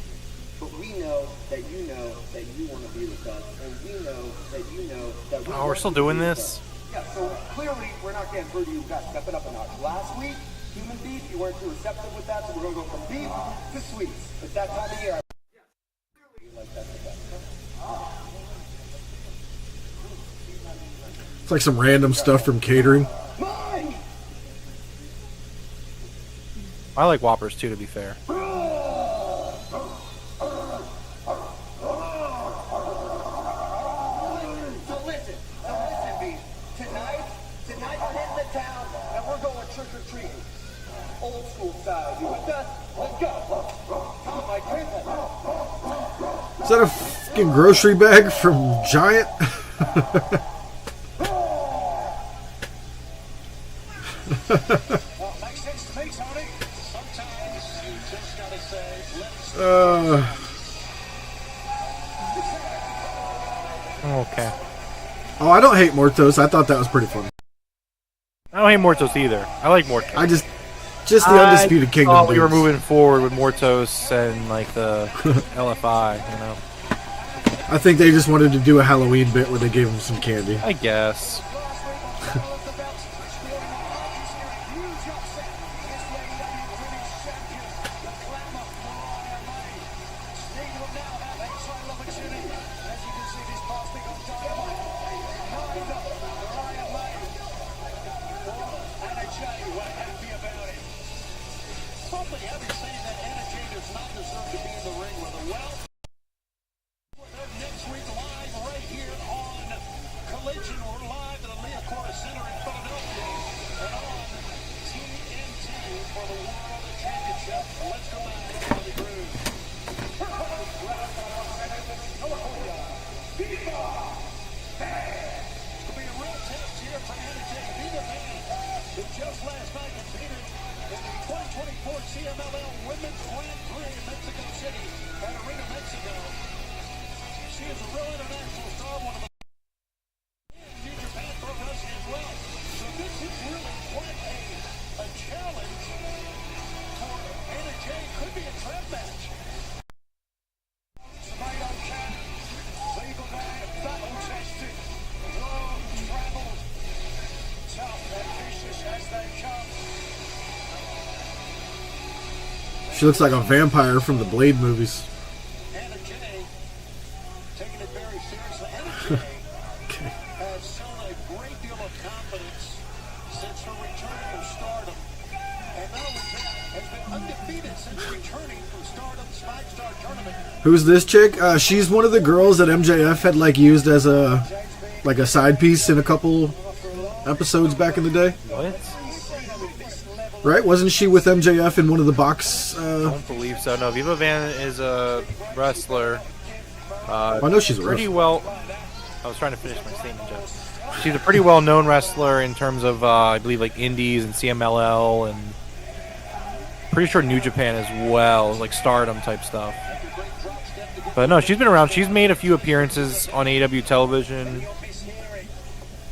But we know that you want to be with us, and we know that you know that we we're still doing this? Yeah, so clearly we're not getting through to you guys. Step it up a notch. Last week, human beef, you weren't too receptive with that, so we're going to go from beef to sweets. It's that time of year. Like that's the best. It's like some random stuff from catering. I like Whoppers too, to be fair. So listen, B. Tonight we're hitting the town and we're going trick-or-treating. Old school style. You with us? Let's go. Come on, my kid. Is that a fucking grocery bag from Giant? Makes sense to me, Tony. Sometimes you just gotta say, let's Okay. Oh, I don't hate Mortos. I thought that was pretty funny. I don't hate Mortos either. I like Mortos. I just the Undisputed Kingdom. I thought we were dudes. moving forward with Mortos and like the LFI, I think they just wanted to do a Halloween bit where they gave him some candy. I guess. Hopefully, having seen that Anna Jay does not deserve to be in the ring with her. Well, next week live right here on Collision. We're live at the Leocora Center in Philadelphia and on TNT for the World Championship. Let's go back to the groove. It's going to be a real test here for Anna Jay. Viva Van, who just last night competed in the 2024 CMLL Women's Grand Prix in Mexico City at Arena Mexico. She is a real international star, one of the New Japan Pro Wrestling as well. So this is really quite a challenge for Anna Jay. Could be a trap match. Tomato Cat, Viva Van, battle tested, long traveled, tough and vicious as they come. She looks like a vampire from the Blade movies. Anna Jay, taking it very seriously. Anna Jay has shown a great deal of confidence since her return from Stardom. And not only that, has been undefeated since returning from Stardom's 5-star tournament. Who's this chick? She's one of the girls that MJF had like used as a side piece in a couple episodes back in the day. What? Right? Wasn't she with MJF in one of the box? I don't believe so. No, Viva Van is a wrestler. I know she's a pretty wrestler. well. I was trying to finish my statement, Jeff. She's a pretty well-known wrestler in terms of, I believe, like Indies and CMLL, and pretty sure New Japan as well, like Stardom type stuff. But no, she's been around. She's made a few appearances on AEW television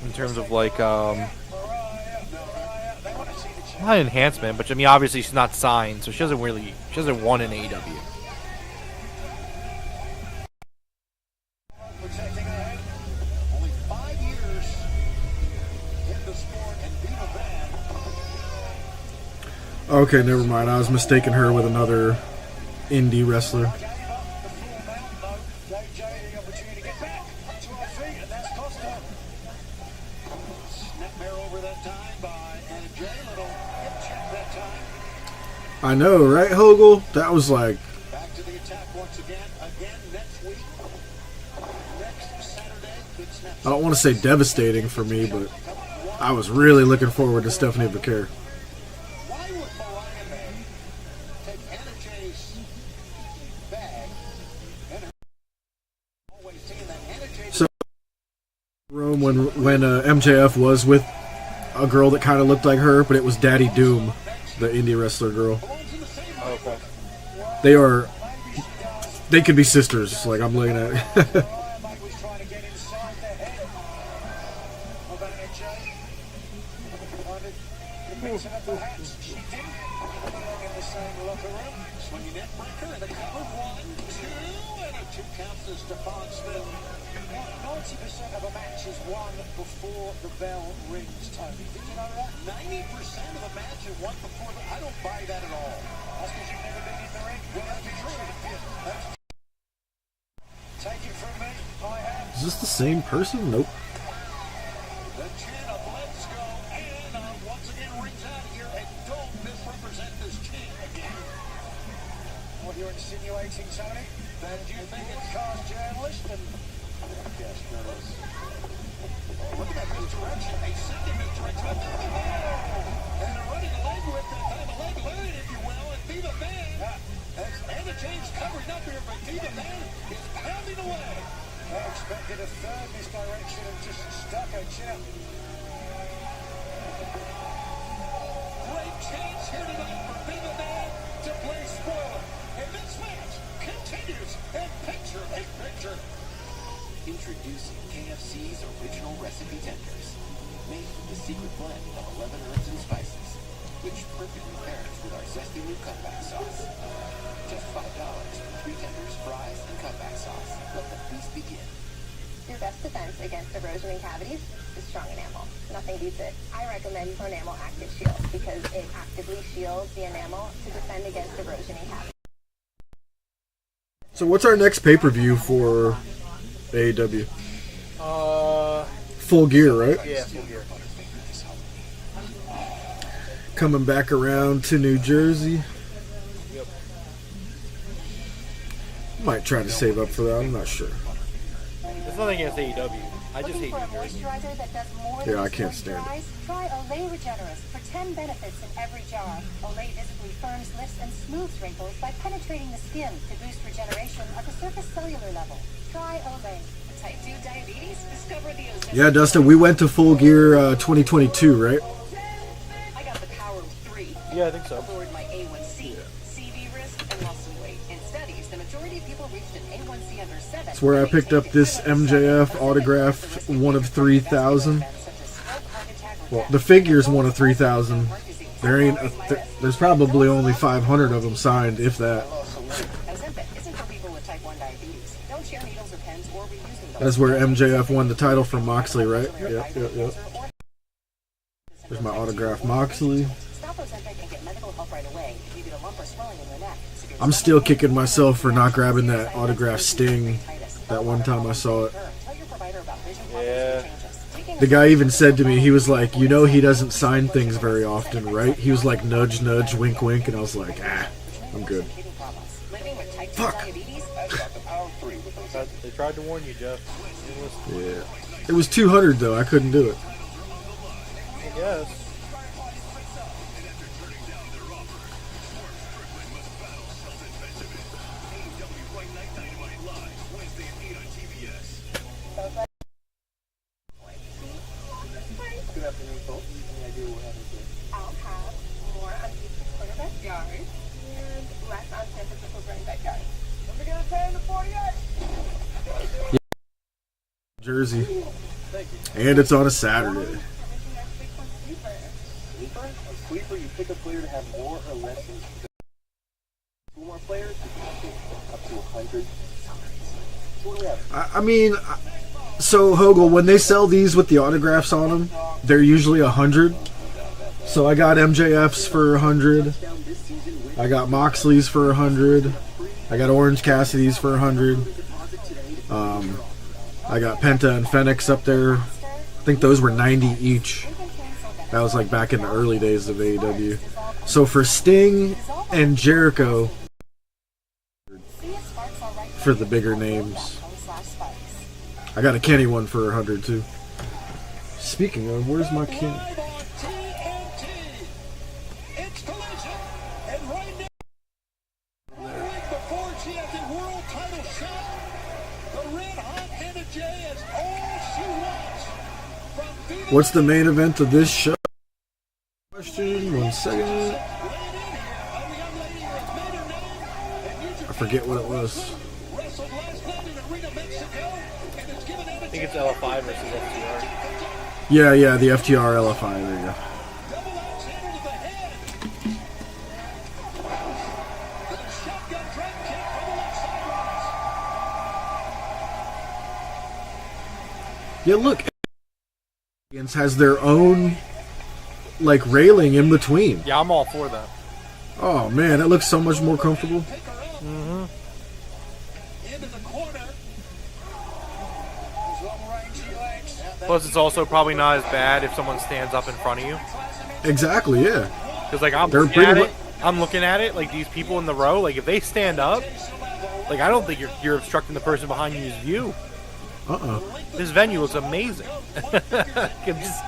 in terms of like, not enhancement, but I mean, obviously she's not signed, so she hasn't won in AEW. Protecting her head. Only 5 years in the sport, and Viva Van. Okay, never mind. I was mistaking her with another indie wrestler. Gave Jay the opportunity to get back to her feet, and that's cost her. Snapmare over that time by Anna Jay. Little hip check that time. I know, right, Hogel? That was like... Back to the attack once again. Again next week. Next Saturday. Big snap. I don't want to say devastating for me, but I was really looking forward to Stephanie Becerra. Why would Mariah May take Anna Jay's bag and her always seeing that Anna Jay So, room when MJF was with a girl that kind of looked like her, but it was Daddy Doom, the indie wrestler girl. Okay. They could be sisters, like I'm looking at. was trying to get inside the head of Anna Jay. Wanted to mix it up perhaps. She didn't. Belong in the same locker room. Swinging net breaker and a cover. 1, 2, and a 2 counts to Stephon Smith. 90% of a match is won before the bell rings, Tony. Did you know that? 90% of a match is won before the... I don't buy that at all. That's because you've never been in the ring. Well, that's true. Take it from me. I have. Is this the same person? Nope. The chant of Let's Go, and once again rings out here, and don't misrepresent this chant again. What you're insinuating, Tony? That you think it's cast journalist and... Yes, there is. Look at that misdirection. A second misdirection. And a running leg whip that time. A leg loaded, if you will, and Viva Van. As Anna Jay's covering up here, but Viva Van is pounding away. I expected a third misdirection and just stuck her chin. Great chance here tonight for Viva Van to play spoiler. And this match continues in picture-in-picture. Introducing KFC's original recipe tenders, made with the secret blend of 11 herbs and spices, which perfectly pairs with our zesty new cutback sauce. Just $5 for 3 tenders, fries, and cutback sauce. Let the feast begin. Your best defense against erosion and cavities is strong enamel. Nothing beats it. I recommend Pronamel Active Shield because it actively shields the enamel to defend against erosion and cavities. So what's our next pay-per-view for AEW? Full Gear, right? Yeah, Full Gear. Coming back around to New Jersey. Might try to save up for that. I'm not sure. It's nothing against AEW. I just hate Looking for a New Jersey. moisturizer that does more Yeah, than I just can't stand it. moisturize? Try Olay Regenerist for 10 benefits in every jar. Olay visibly firms, lifts, and smooths wrinkles by penetrating the skin to boost regeneration at the surface cellular level. Try Olay. Type 2 diabetes? Discover the Ozempic. Yeah, Dustin, we went to Full Gear 2022, right? I got the power of 3. Yeah, I think so. Lowered my A1C, CV risk, and lost some weight. In studies, the majority of people reached an A1C under 7. That's where I picked up this MJF autograph, 1 of 3,000. Well, the figure's 1 of 3,000. There ain't. There's probably only 500 of them signed, if that. Ozempic isn't for people with type 1 diabetes. Don't share needles or pens or reuse them. That's where MJF won the title from Moxley, right? Yep. There's my autograph, Moxley. Stop Ozempic and get medical help right away if you get a lump or swelling in your neck. I'm still kicking myself for not grabbing that autograph Sting that one time I saw it. Tell your provider about vision Yeah. problems or changes. The guy even said to me, he was like, you know he doesn't sign things very often, right? He was like, nudge, nudge, wink, wink, and I was like, I'm good. Living with type 2 Fuck. diabetes? They tried to warn you, Jeff. Yeah. It was 200 though, I couldn't do it. I guess. Good afternoon, folks. Any idea what happened today? I'll have more unfeatured quarterback yards and less on San Francisco running back yards. Don't forget to pay in the 48. Jersey. And it's on a Saturday. Sleeper? A sleeper, you pick a player to have more or less than 2 more players, up to 100. So what do we have? I mean, so Hogel, when they sell these with the autographs on them, they're usually 100. So I got MJF's for 100. I got Moxley's for 100. I got Orange Cassidy's for 100. I got Penta and Fenix up there. I think those were 90 each. That was like back in the early days of AEW. So for Sting and Jericho, for the bigger names, I got a Kenny one for 100 too. Speaking of, where's my Kenny? It's Collision, and right now, 1 week before she has a world title shot, the red hot Anna Jay is all she wants from Phoenix. What's the main event of this show? Question, 1 second. I forget what it was. Wrestled last night in Arena Mexico, and it's given Anna I think it's LFI versus FTR. Yeah, the FTR LFI, there you go. double axe handle to the head. The shotgun drop kick from the left sideways. Yeah, look. Has their own, like, railing in between. Yeah, I'm all for that. Oh, man, it looks so much more comfortable. Mm-hmm. Into the corner. Those long rangy legs. Plus, it's also probably not as bad if someone stands up in front of you. Exactly, yeah. Because, like, I'm They're looking at pretty it. I'm looking at it, like, these people in the row, like, if they stand up, like, I don't think you're obstructing the person behind you's view. This venue looks amazing. I'm just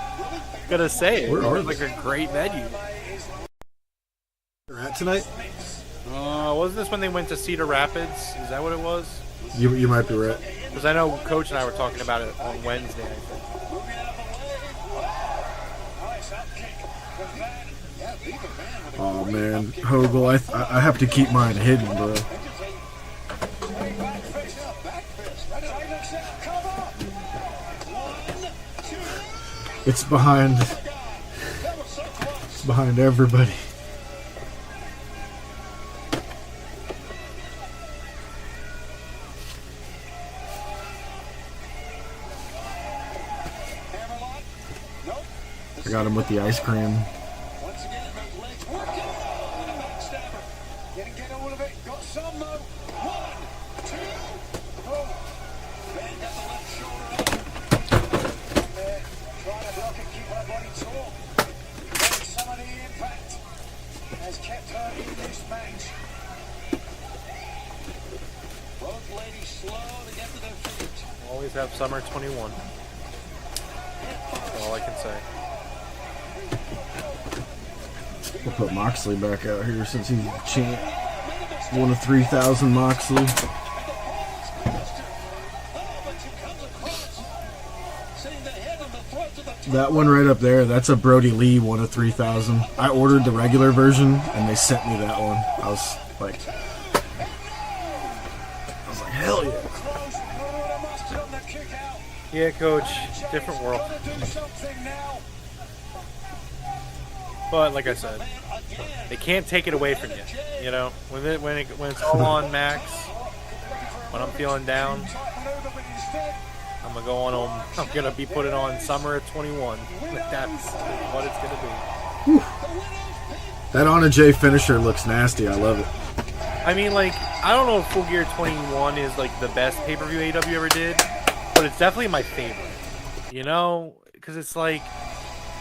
gonna say it. Where are It's like a great venue. They're at tonight? Wasn't this when they went to Cedar Rapids? Is that what it was? You might be right. Because I know Coach and I were talking about it on Wednesday, I think. Oh, man. Hogel, I have to keep mine hidden, bro. It's behind everybody. I got him with the ice cream. Once again, those legs working. And a backstabber. Didn't get all of it. Got some though. 1, 2, oh. Then got the left shoulder up. There, trying to block it, keep her body taut. Getting some of the impact has kept her in this match. Well, to have Summer 21. That's all I can say. We'll put Moxley back out here since he's the champ. 1 of 3,000 Moxley. That one right up there, that's a Brody Lee 1 of 3,000. I ordered the regular version and they sent me that one. I was like, hell yeah. Yeah, Coach, different world. But like I said, they can't take it away from you. You know, when it's all on Max, when I'm feeling down, I'm gonna go on home. I'm gonna be putting on Summer of 21. That's what it's gonna be. Whew. That Anna Jay finisher looks nasty. I love it. I mean, like, I don't know if Full Gear 21 is like the best pay-per-view AEW ever did, but it's definitely my favorite. You know, because it's like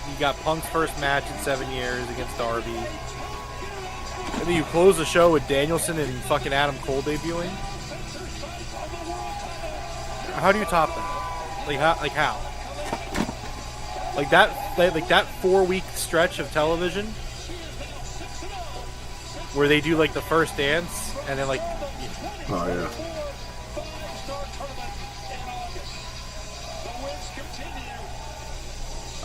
you got Punk's first match in 7 years against Darby, and then you close the show with Danielson and fucking Adam Cole debuting. How do you top that? Like how? Like that 4-week stretch of television where they do like the first dance and then like. Oh yeah.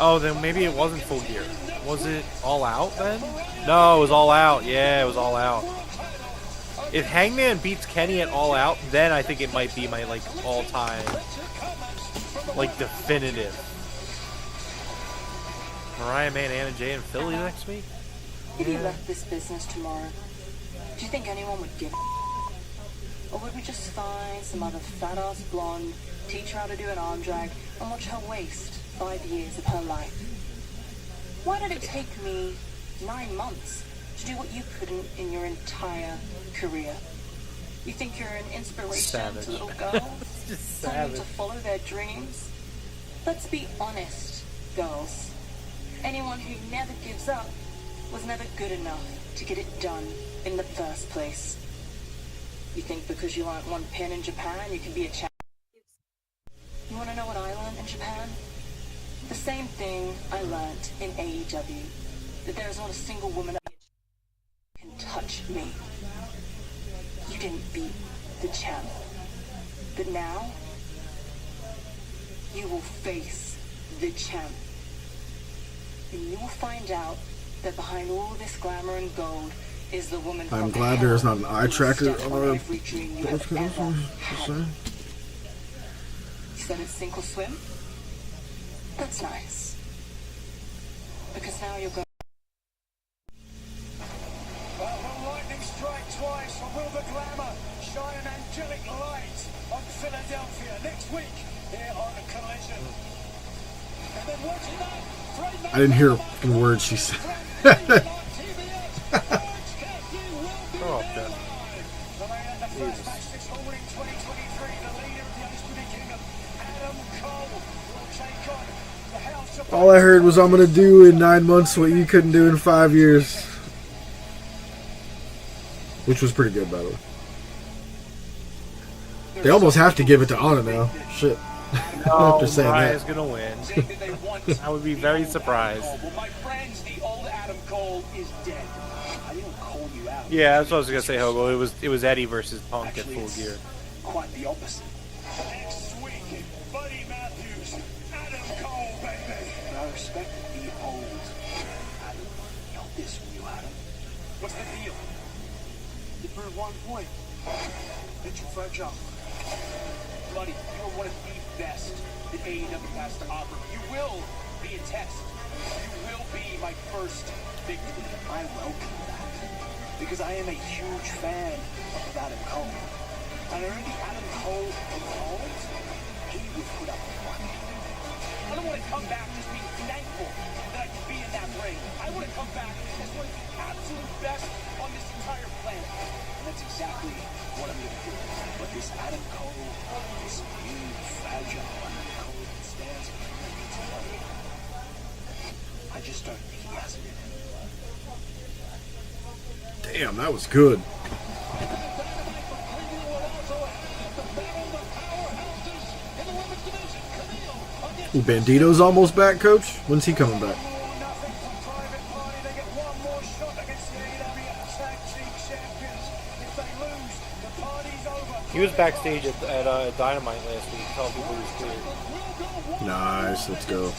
Oh, then maybe it wasn't Full Gear. Was it All Out then? No, it was All Out. Yeah, it was All Out. If Hangman beats Kenny at All Out, then I think it might be my like all-time, like definitive. Mariah Man, Anna Jay, and Philly next week. If you left this business tomorrow, do you think anyone would give a? Or would we just find some other fat-ass blonde, teach her how to do an arm drag, and watch her waste 5 years of her life? Why did it take me 9 months to do what you couldn't in your entire career? You think you're an inspiration to little girls? Someone to follow their dreams? Let's be honest, girls. Anyone who never gives up was never good enough to get it done in the first place. You think because you aren't one pin in Japan, you can be a champion? You want to know what I learned in Japan? The same thing I learned in AEW. That there is not a single woman that can touch me. You didn't beat the champ. But now, you will face the champ. And you will find out that behind all this glamour and gold is the woman from I'm glad there's not an eye tracker on our every dream you have ever had. You said it's sink or swim? That's nice. Because now you're going. Will lightning strike twice, or will the glamour shine an angelic light on Philadelphia next week here on Collision? And then watching that, I didn't hear a word she said. Oh, okay. All I heard was I'm gonna do in 9 months what you couldn't do in 5 years. Which was pretty good, by the way. They almost have to give it to Anna now. Shit. No, After saying Mariah's that. gonna win. I would be very surprised. Well, my friends, the old Adam Cole is dead. I didn't call you out. Yeah, that's what I was gonna say, Hobo. It was Eddie versus Punk at Full Gear. Quite the opposite. Next week, Buddy Matthews, Adam Cole, baby. But I respect the old Adam. Not this new Adam. What's the deal? You prove one point. That you're fragile. Buddy, you are one of the best that AEW has to offer. You will be a test. You will be my first victory. I welcome that. Because I am a huge fan of Adam Cole. And only Adam Cole evolved, he would put up a fight. I don't want to come back just being thankful that I could be in that ring. I want to come back as one of the absolute best on this entire planet. And that's exactly what I'm going to do. But this Adam Cole, this new, fragile Adam Cole that stands for me, I just don't think he has it in him. Damn, that was good. Ooh, Bandito's almost back, Coach. When's he coming back? He was backstage at Dynamite last week telling people he was cleared. Nice, let's go.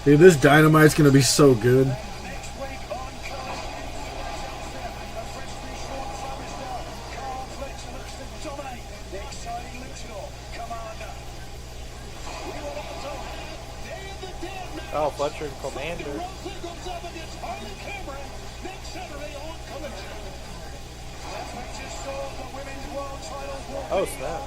Dude, this Dynamite's gonna be so good. Oh, Fletcher and Commander. Oh, snap.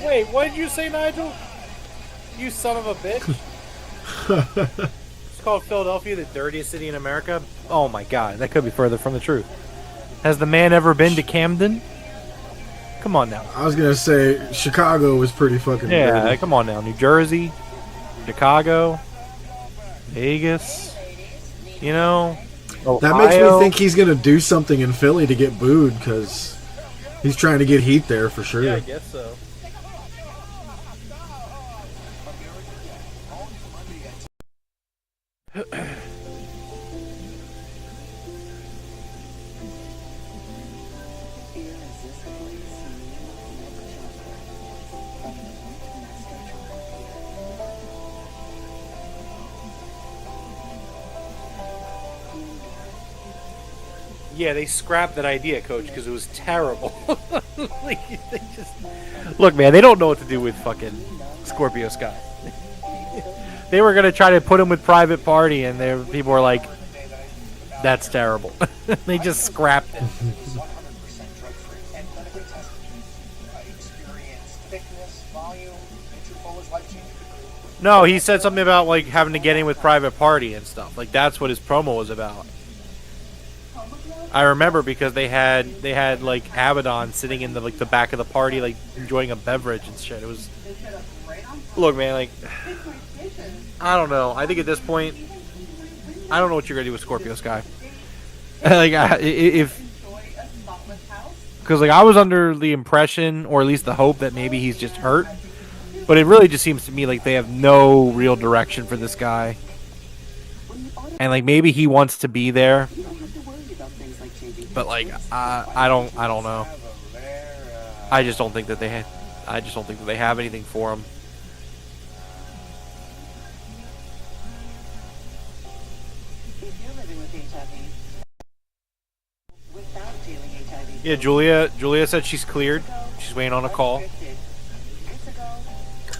Wait, what did you say, Nigel? You son of a bitch. It's called Philadelphia, the dirtiest city in America. Oh my god, that could be further from the truth. Has the man ever been to Camden? Come on now. I was gonna say Chicago was pretty fucking Yeah, dirty. come on now. New Jersey, Chicago, Vegas, you know, Ohio. That makes me think he's gonna do something in Philly to get booed because he's trying to get heat there for sure. Yeah, I guess so. Yeah, they scrapped that idea, Coach, because it was terrible. Like, they just... Look, man, they don't know what to do with fucking Scorpio Sky. They were going to try to put him with Private Party, and people were like, that's terrible. They just scrapped it. No, he said something about like having to get in with Private Party and stuff. Like, that's what his promo was about. I remember because they had like Abaddon sitting in the back of the party, like enjoying a beverage and shit. It was, look, man, like, I don't know. I think at this point, I don't know what you're gonna do with Scorpio Sky. Like, because like I was under the impression, or at least the hope, that maybe he's just hurt. But it really just seems to me like they have no real direction for this guy, and like maybe he wants to be there. But like, I don't know. I just don't think that they have anything for him. Yeah, Julia said she's cleared. She's waiting on a call.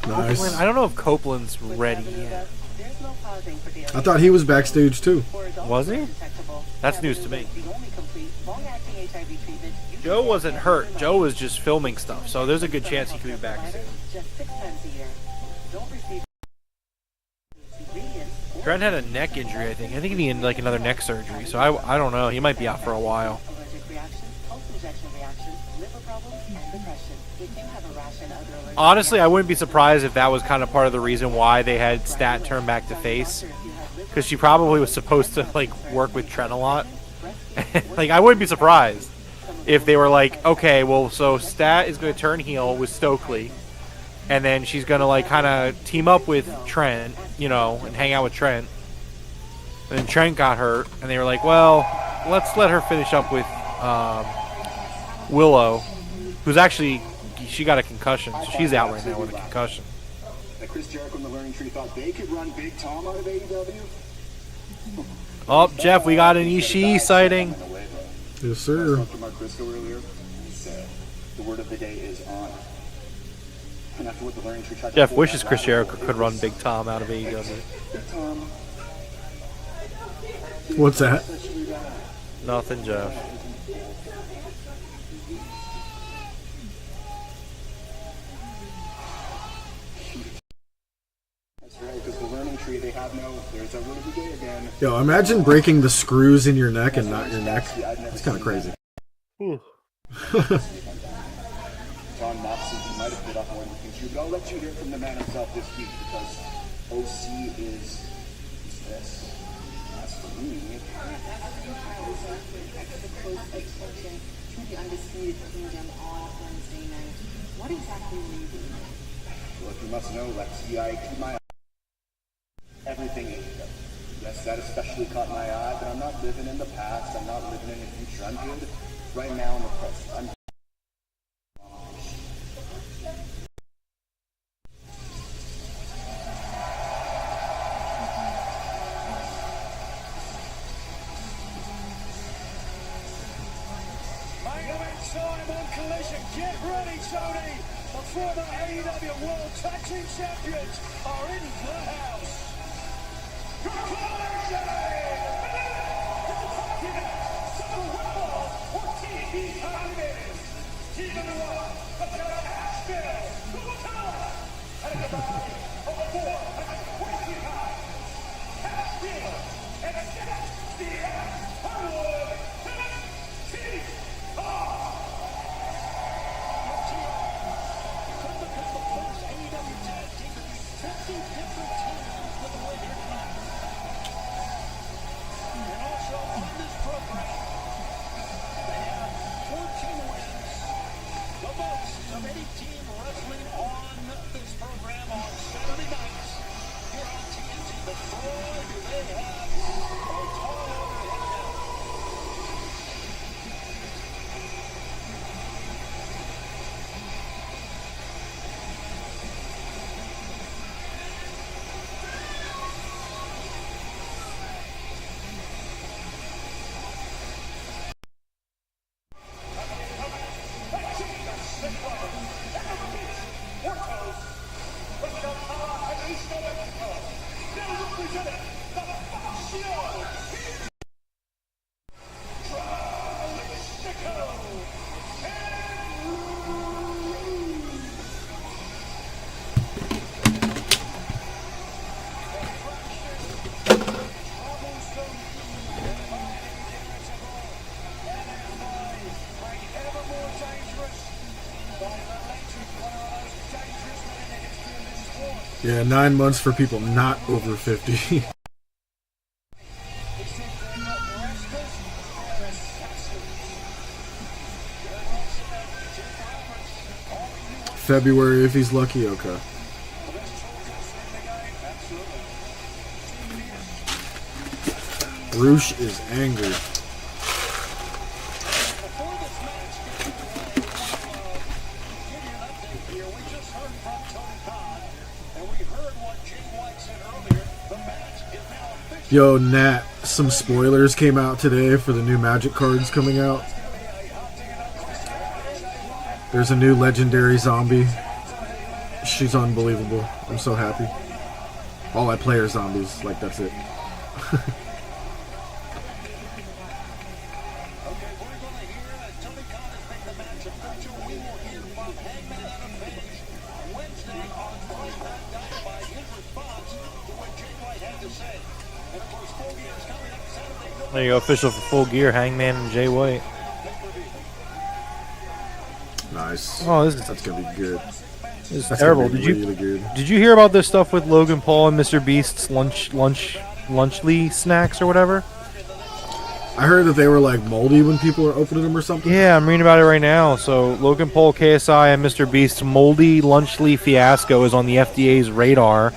Nice. Copeland, I don't know if Copeland's ready yet. I thought he was backstage too. Was he? That's news to me. Joe wasn't hurt. Joe was just filming stuff, so there's a good chance he could be back soon. Trent had a neck injury, I think. I think he needed like another neck surgery, so I don't know. He might be out for a while. Honestly, I wouldn't be surprised if that was kind of part of the reason why they had Stat turn back to face, because she probably was supposed to like work with Trent a lot. Like, I wouldn't be surprised if they were like, okay, well, so Stat is going to turn heel with Stokely, and then she's going to like kind of team up with Trent, you know, and hang out with Trent. And then Trent got hurt, and they were like, well, let's let her finish up with Willow, who's actually, she got a concussion, so she's out right now with a concussion. That Chris Jericho and the Learning Tree thought they could run Big Tom out of AEW? Oh, Jeff, we got an Ishii sighting. Yes, sir. Talked to Mark Briscoe earlier. He said the word of the day is on. And after what the Learning Tree tried to Jeff pull wishes that Chris last Jericho night, could run Big Tom out of AEW. Big Tom. What's that? Nothing, Jeff. That's right, because the Learning Tree, they have no, there's that word of the day again. Yo, imagine breaking the screws in your neck and not your neck. That's kind of crazy. John Moxley, he might have bit off more than he can chew, but I'll let you hear from the man himself this week because OC is this. As for me, extra close attention to the Undisputed Kingdom on Wednesday night. What exactly were you doing? well, if you must know, Lexi, I keep my eye on everything AEW. Yes, that especially caught my eye, but I'm not living in the past. I'm not living in the future. I'm good right now in the present. I'm Main event time on Collision. Get ready, Tony. The former AEW World Tag Team Champions are in the house. Yeah, 9 months for people not over 50. February if he's lucky, okay. Roosh is angry. Yo, Nat, some spoilers came out today for the new Magic cards coming out. There's a new legendary zombie. She's unbelievable. I'm so happy. All I play are zombies. Like, that's it. There you go, official for Full Gear, Hangman and Jay White. Nice. Oh, that's gonna be good. This is That's terrible. gonna be really good. Did you hear about this stuff with Logan Paul and Mr. Beast's lunchly snacks or whatever? I heard that they were like moldy when people were opening them or something. Yeah, I'm reading about it right now. So Logan Paul, KSI, and Mr. Beast's moldy lunchly fiasco is on the FDA's radar.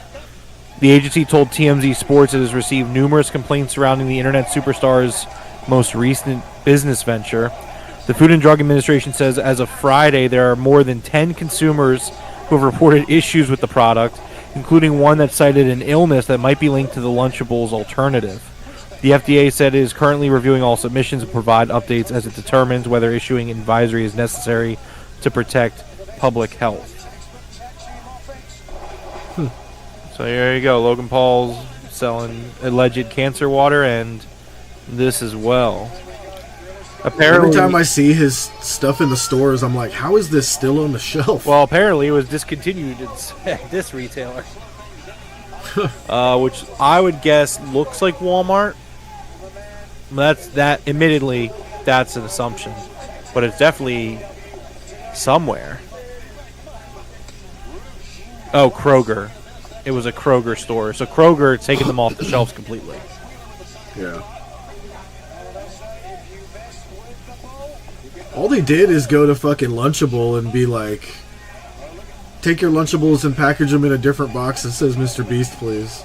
The agency told TMZ Sports it has received numerous complaints surrounding the internet superstar's most recent business venture. The Food and Drug Administration says as of Friday, there are more than 10 consumers who have reported issues with the product, including one that cited an illness that might be linked to the Lunchables alternative. The FDA said it is currently reviewing all submissions and provide updates as it determines whether issuing an advisory is necessary to protect public health. So there you go. Logan Paul's selling alleged cancer water and this as well. Apparently, every time I see his stuff in the stores, I'm like, how is this still on the shelf? Well, apparently it was discontinued at this retailer. Which I would guess looks like Walmart. Admittedly, that's an assumption. But it's definitely somewhere. Oh, Kroger. It was a Kroger store. So Kroger taking them off the shelves completely. Yeah. All they did is go to fucking Lunchable and be like, take your Lunchables and package them in a different box that says Mr. Beast, please.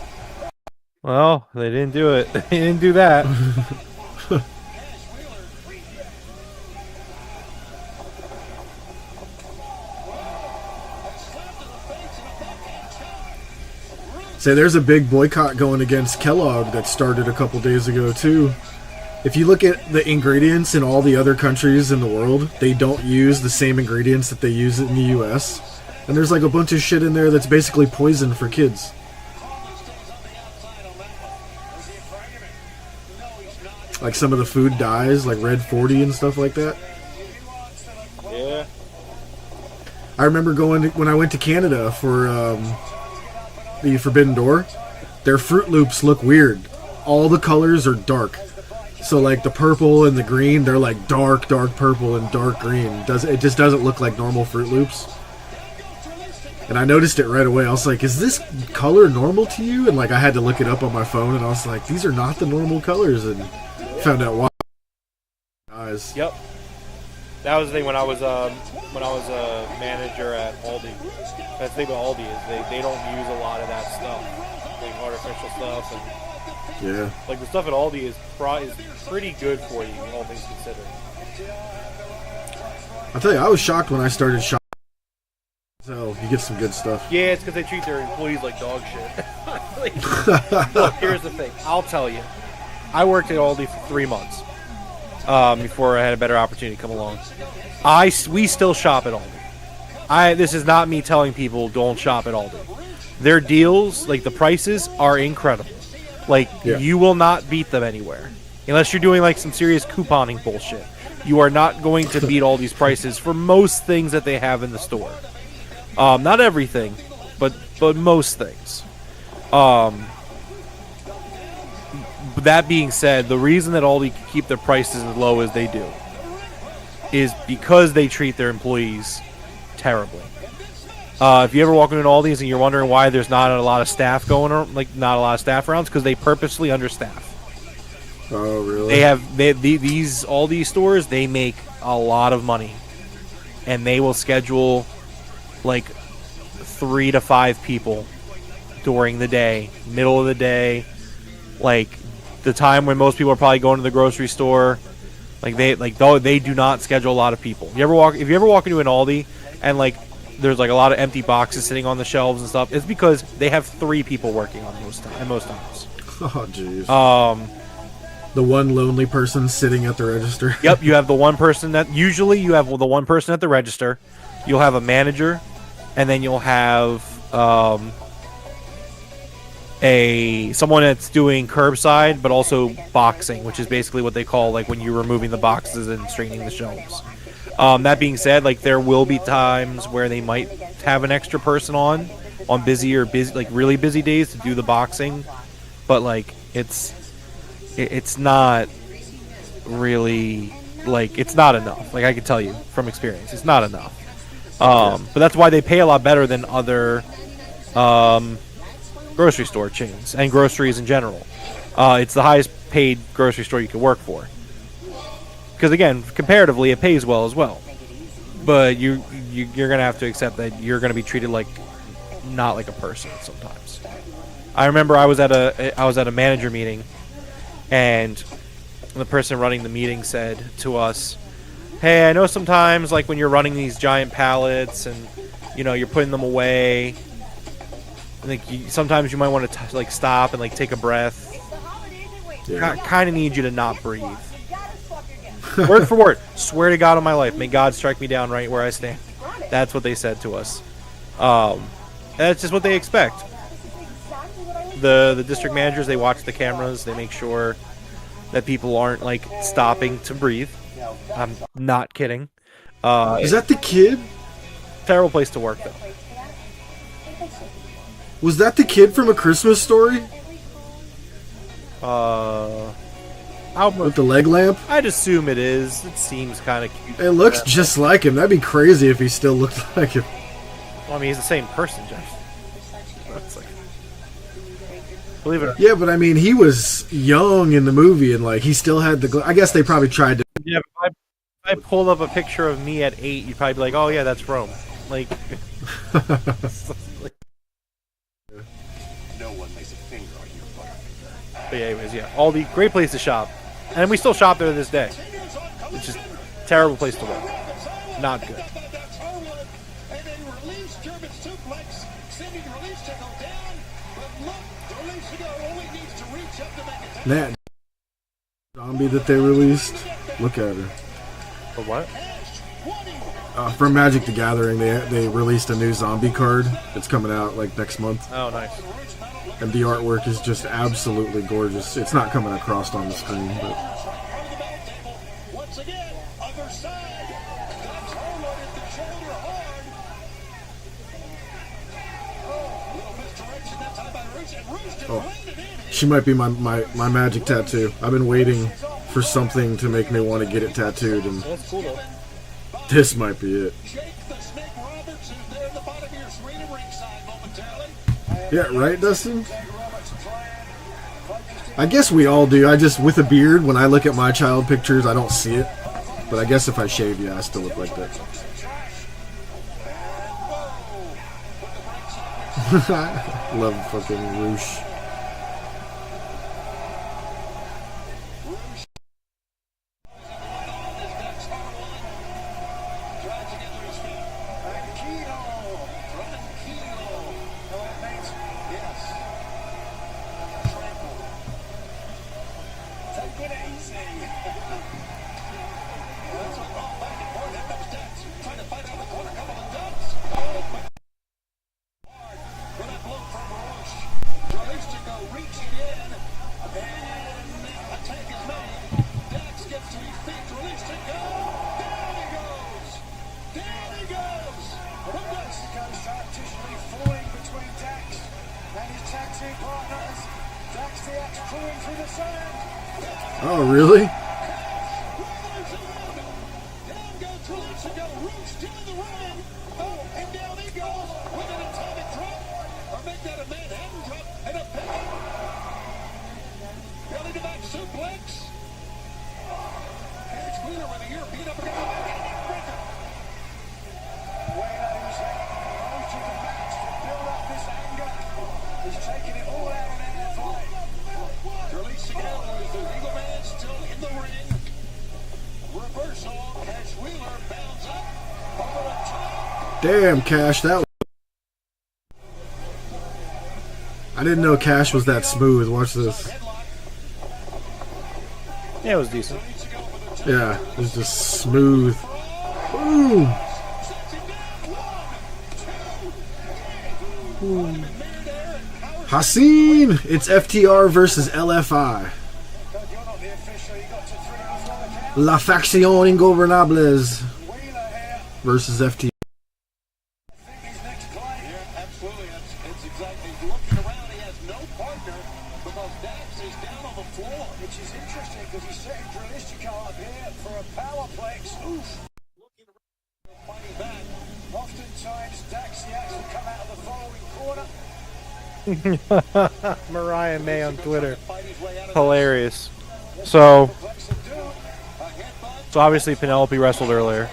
Well, they didn't do it. They didn't do that. Say, there's a big boycott going against Kellogg that started a couple days ago, too. If you look at the ingredients in all the other countries in the world, they don't use the same ingredients that they use in the U.S. And there's like a bunch of shit in there that's basically poison for kids. Like some of the food dyes, like Red 40 and stuff like that. Yeah. I remember when I went to Canada for the Forbidden Door, their Fruit Loops look weird. All the colors are dark. So like the purple and the green, they're like dark purple and dark green. It just doesn't look like normal Fruit Loops. And I noticed it right away. I was like, is this color normal to you? And like I had to look it up on my phone, and I was like, these are not the normal colors, and found out why. Eyes. Yep. That was the thing when I was a manager at Aldi. That's the thing about Aldi is they don't use a lot of that stuff, like artificial stuff, and yeah, like the stuff at Aldi is pretty good for you, all things considered. I'll tell you, I was shocked when I started shopping. So you get some good stuff. Yeah, it's because they treat their employees like dog shit. Look, here's the thing. I'll tell you. I worked at Aldi for 3 months before I had a better opportunity come along. We still shop at Aldi. This is not me telling people don't shop at Aldi. Their deals, like the prices, are incredible. Like, you will not beat them anywhere. Unless you're doing like some serious couponing bullshit. You are not going to beat Aldi's prices for most things that they have in the store. Not everything, but most things. That being said, the reason that Aldi can keep their prices as low as they do is because they treat their employees terribly. If you ever walk into an Aldi's and you're wondering why there's not a lot of staff going on, like not a lot of staff around, it's because they purposely understaff. Oh, really? They have these Aldi stores. They make a lot of money, and they will schedule like 3 to 5 people during the day, middle of the day, like the time when most people are probably going to the grocery store. Like they do not schedule a lot of people. If you ever walk into an Aldi and like there's like a lot of empty boxes sitting on the shelves and stuff, it's because they have 3 people working on most times. Oh jeez. The one lonely person sitting at the register. Yep, you have the one person that usually you have the one person at the register. You'll have a manager, and then you'll have someone that's doing curbside, but also boxing, which is basically what they call like when you're removing the boxes and straightening the shelves. That being said, like there will be times where they might have an extra person on really busy days to do the boxing, but like it's not really like it's not enough. Like I can tell you from experience, it's not enough. But that's why they pay a lot better than other grocery store chains and groceries in general. It's the highest paid grocery store you can work for. Because again, comparatively, it pays well as well. But you're gonna have to accept that you're gonna be treated like not like a person sometimes. I remember I was at a manager meeting, and the person running the meeting said to us, "Hey, I know sometimes like when you're running these giant pallets and you're putting them away, like sometimes you might want to like stop and like take a breath. Yeah. Kind of need you to not breathe." Word for word. Swear to God on my life. May God strike me down right where I stand. That's what they said to us. And that's just what they expect. The district managers, they watch the cameras. They make sure that people aren't like stopping to breathe. I'm not kidding. Is that the kid? Terrible place to work, though. Was that the kid from A Christmas Story? With the leg lamp? I'd assume it is. It seems kind of cute. It looks just like him. That'd be crazy if he still looked like him. Well, I mean, he's the same person, Jeff. Believe it or not. Yeah, but I mean, he was young in the movie, and like he still had the. I guess they probably tried to. Yeah, if I pulled up a picture of me at 8, you'd probably be like, "Oh yeah, that's Rome." Like, No one lays a finger on your butt. but yeah, anyways, yeah, all the great place to shop, and we still shop there to this day. It's just a terrible place to work. Not good. That zombie that they released. Look at her. For what? From Magic the Gathering, they released a new zombie card. It's coming out like next month. Oh, nice. And the artwork is just absolutely gorgeous. It's not coming across on the screen, but oh, she might be my Magic tattoo. I've been waiting for something to make me want to get it tattooed, and That's cool though. this might be it. Yeah, right, Dustin? I guess we all do. I just, with a beard, when I look at my child pictures, I don't see it. But I guess if I shave, yeah, I still look like that. Love fucking Roosh. Oh, really? Damn, Cash, that was... I didn't know Cash was that smooth. Watch this. Yeah, it was decent. Yeah, it was just smooth. Boom! Hassan! It's FTR versus LFI. La Facción Ingobernables versus FTR. Mariah May on Twitter. Hilarious. So obviously Penelope wrestled earlier.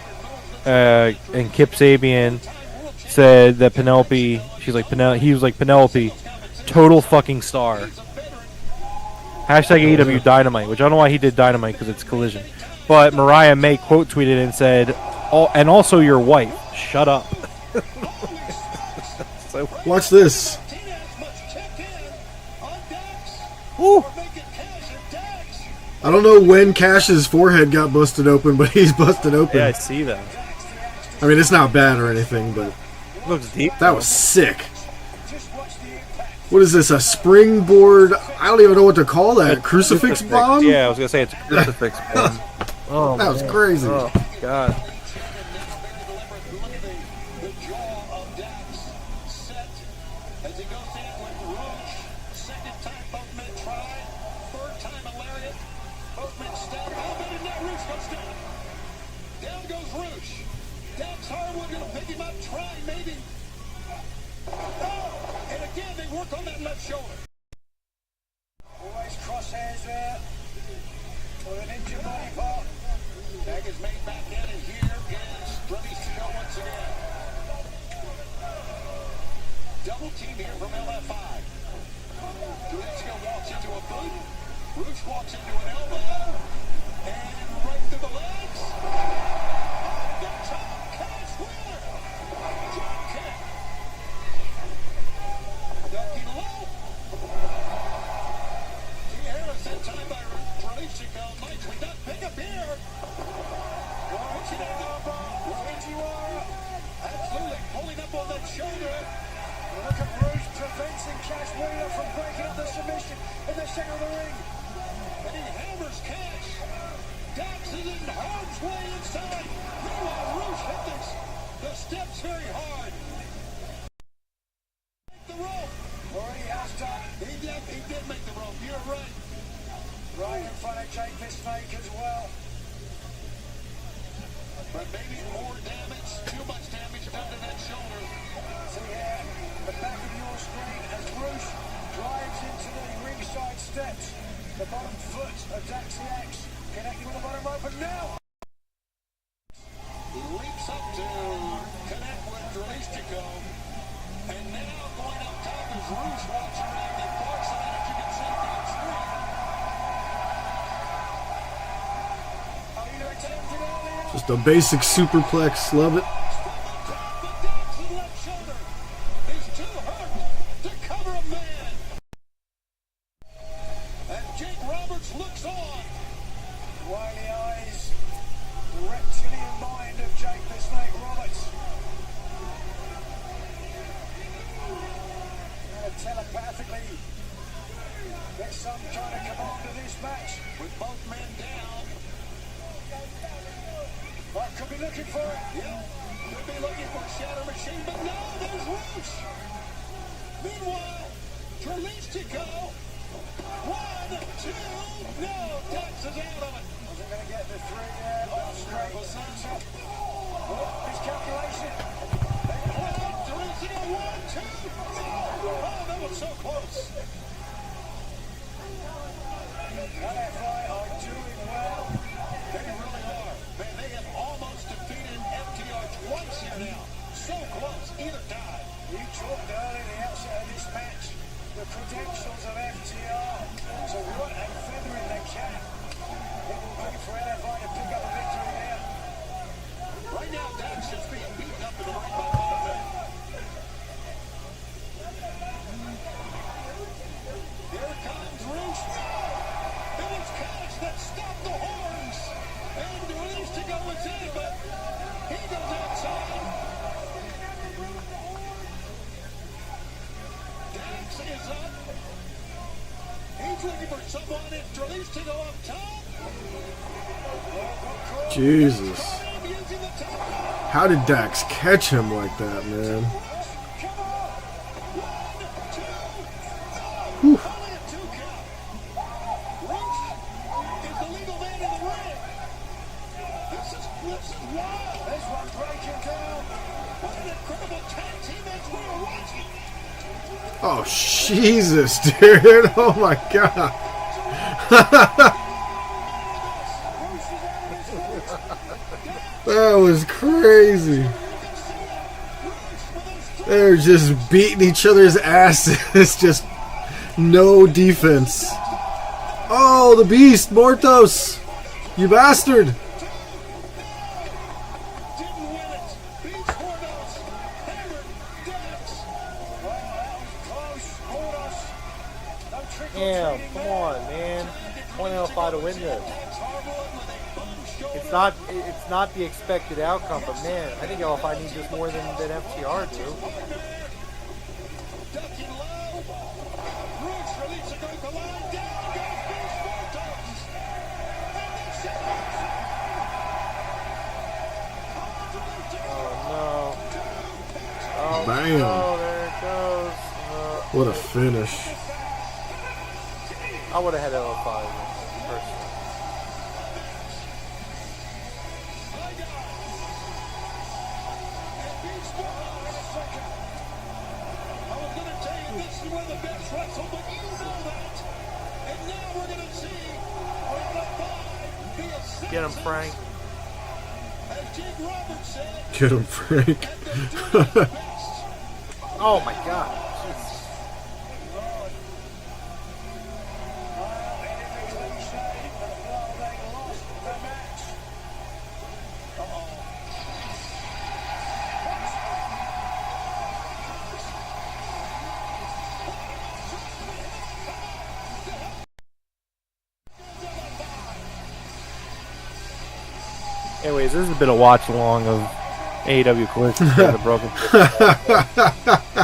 And Kip Sabian said that Penelope, he was like, Penelope, total fucking star. Hashtag AEW Dynamite, which I don't know why he did Dynamite because it's Collision. But Mariah May quote tweeted and said, and also your wife, shut up. So, watch this. Ooh. I don't know when Cash's forehead got busted open, but he's busted open. Yeah, I see that. I mean, it's not bad or anything, but looks deep. That was sick. What is this? A springboard? I don't even know what to call that. Crucifix bomb? Yeah, I was gonna say it's a crucifix bomb. Oh, that was crazy. Oh God. Tag is made back in, and here is Release to go once again. Double team here from LF5. Jalisco walks into a boot. Roosh walks into an elbow. And right through the legs. Off the top, Cash Wheeler. Drop kick. Ducky low. T. Harris in time by Jalisco. Mike, we got pick up here. Absolutely pulling up on that shoulder. Look at Roosh preventing Cash Wheeler from breaking up the submission in the center of the ring. And he hammers Cash. Dax is in harm's way inside. Meanwhile, Roosh hit the steps very hard. Make the rope. Already has done. He did make the rope. You're right. Right in front of Jake the Snake as well. But maybe more damage, too much damage done to that shoulder. See here, the back of your screen as Roosh drives into the ringside steps. The bottom foot of Daxie X connecting with the bottom rope, and now he leaps up to connect with Jalisco. And now going up top as Roosh walks around and barks on it, as you can see from the screen. Just a basic superplex. Love it. And Jake Roberts looks on. wily eyes, reptilian mind of Jake the Snake Roberts. And telepathically, there's some kind of command to this match. With both men down. I could be looking for it. Yeah, could be looking for Shadow Machine, but no, there's Roosh. Meanwhile, Jalisco. 1, 2, no, Dax is out of it. Wasn't going to get the 3 off straight. Oh, his calculation. Jalisco, 1, 2, no. Oh, that was so close. LFI are doing well. They really are. Man, they have almost defeated FTR twice here now. So close, either time. You talked earlier at the outset of this match, the credentials of FTR. So what a feather in the cap. It will be for LFI to pick up a victory here. Right now, Dax is being beaten up in the ring by both of them. Here comes Roosh. It was Cash that stopped the horns. And Jalisco was in, but he goes outside. Dax is up. He's looking for someone if Jalisco up top. Jesus. How did Dax catch him like that, man? Whew. Oh, Jesus, dude. Oh, my God. That was crazy. They're just beating each other's asses. Just no defense. Oh, the beast, Mortos. You bastard. Damn, come on, man. 1L5 to win this. It's not the expected outcome, but man, I think LFI needs this more than FTR do. Oh no. Oh, bam. No, there it goes. What a finish. I would have had LFI personally. Get him, Frank. Get him, Frank. Oh my god. Jesus. Anyways, this has been a watch along of AEW Collision for the Broken.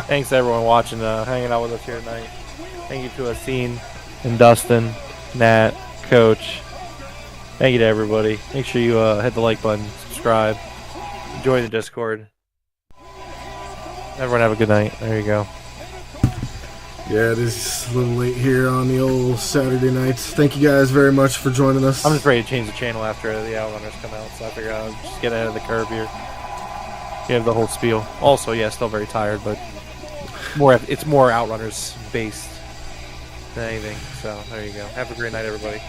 Thanks to everyone watching, hanging out with us here tonight. Thank you to Asin and Dustin, Nat, Coach. Thank you to everybody. Make sure you hit the like button, subscribe, join the Discord. Everyone have a good night. There you go. Yeah, it is a little late here on the old Saturday nights. Thank you guys very much for joining us. I'm just ready to change the channel after the Outrunners come out, so I figure I'll just get ahead of the curve here. Give the whole spiel. Also, yeah, still very tired, but it's more Outrunners based than anything. So there you go. Have a great night, everybody.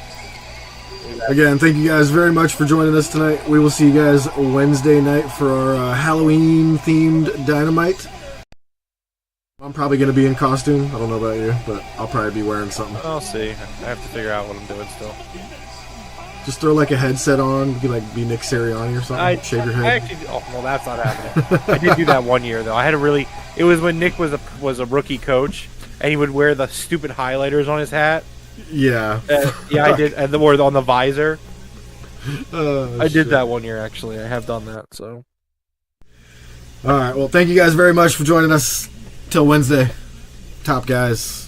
Again, thank you guys very much for joining us tonight. We will see you guys Wednesday night for our Halloween-themed Dynamite. I'm probably going to be in costume. I don't know about you, but I'll probably be wearing something. I'll see. I have to figure out what I'm doing still. Just throw like a headset on. You could be Nick Sirianni or something. Shave your head. Well, that's not happening. I did do that one year though. It was when Nick was a rookie coach, and he would wear the stupid highlighters on his hat. Yeah. Yeah, I did, and the word on the visor. I did shit. that one year actually. I have done that. So. All right. Well, thank you guys very much for joining us. Till Wednesday. Top guys.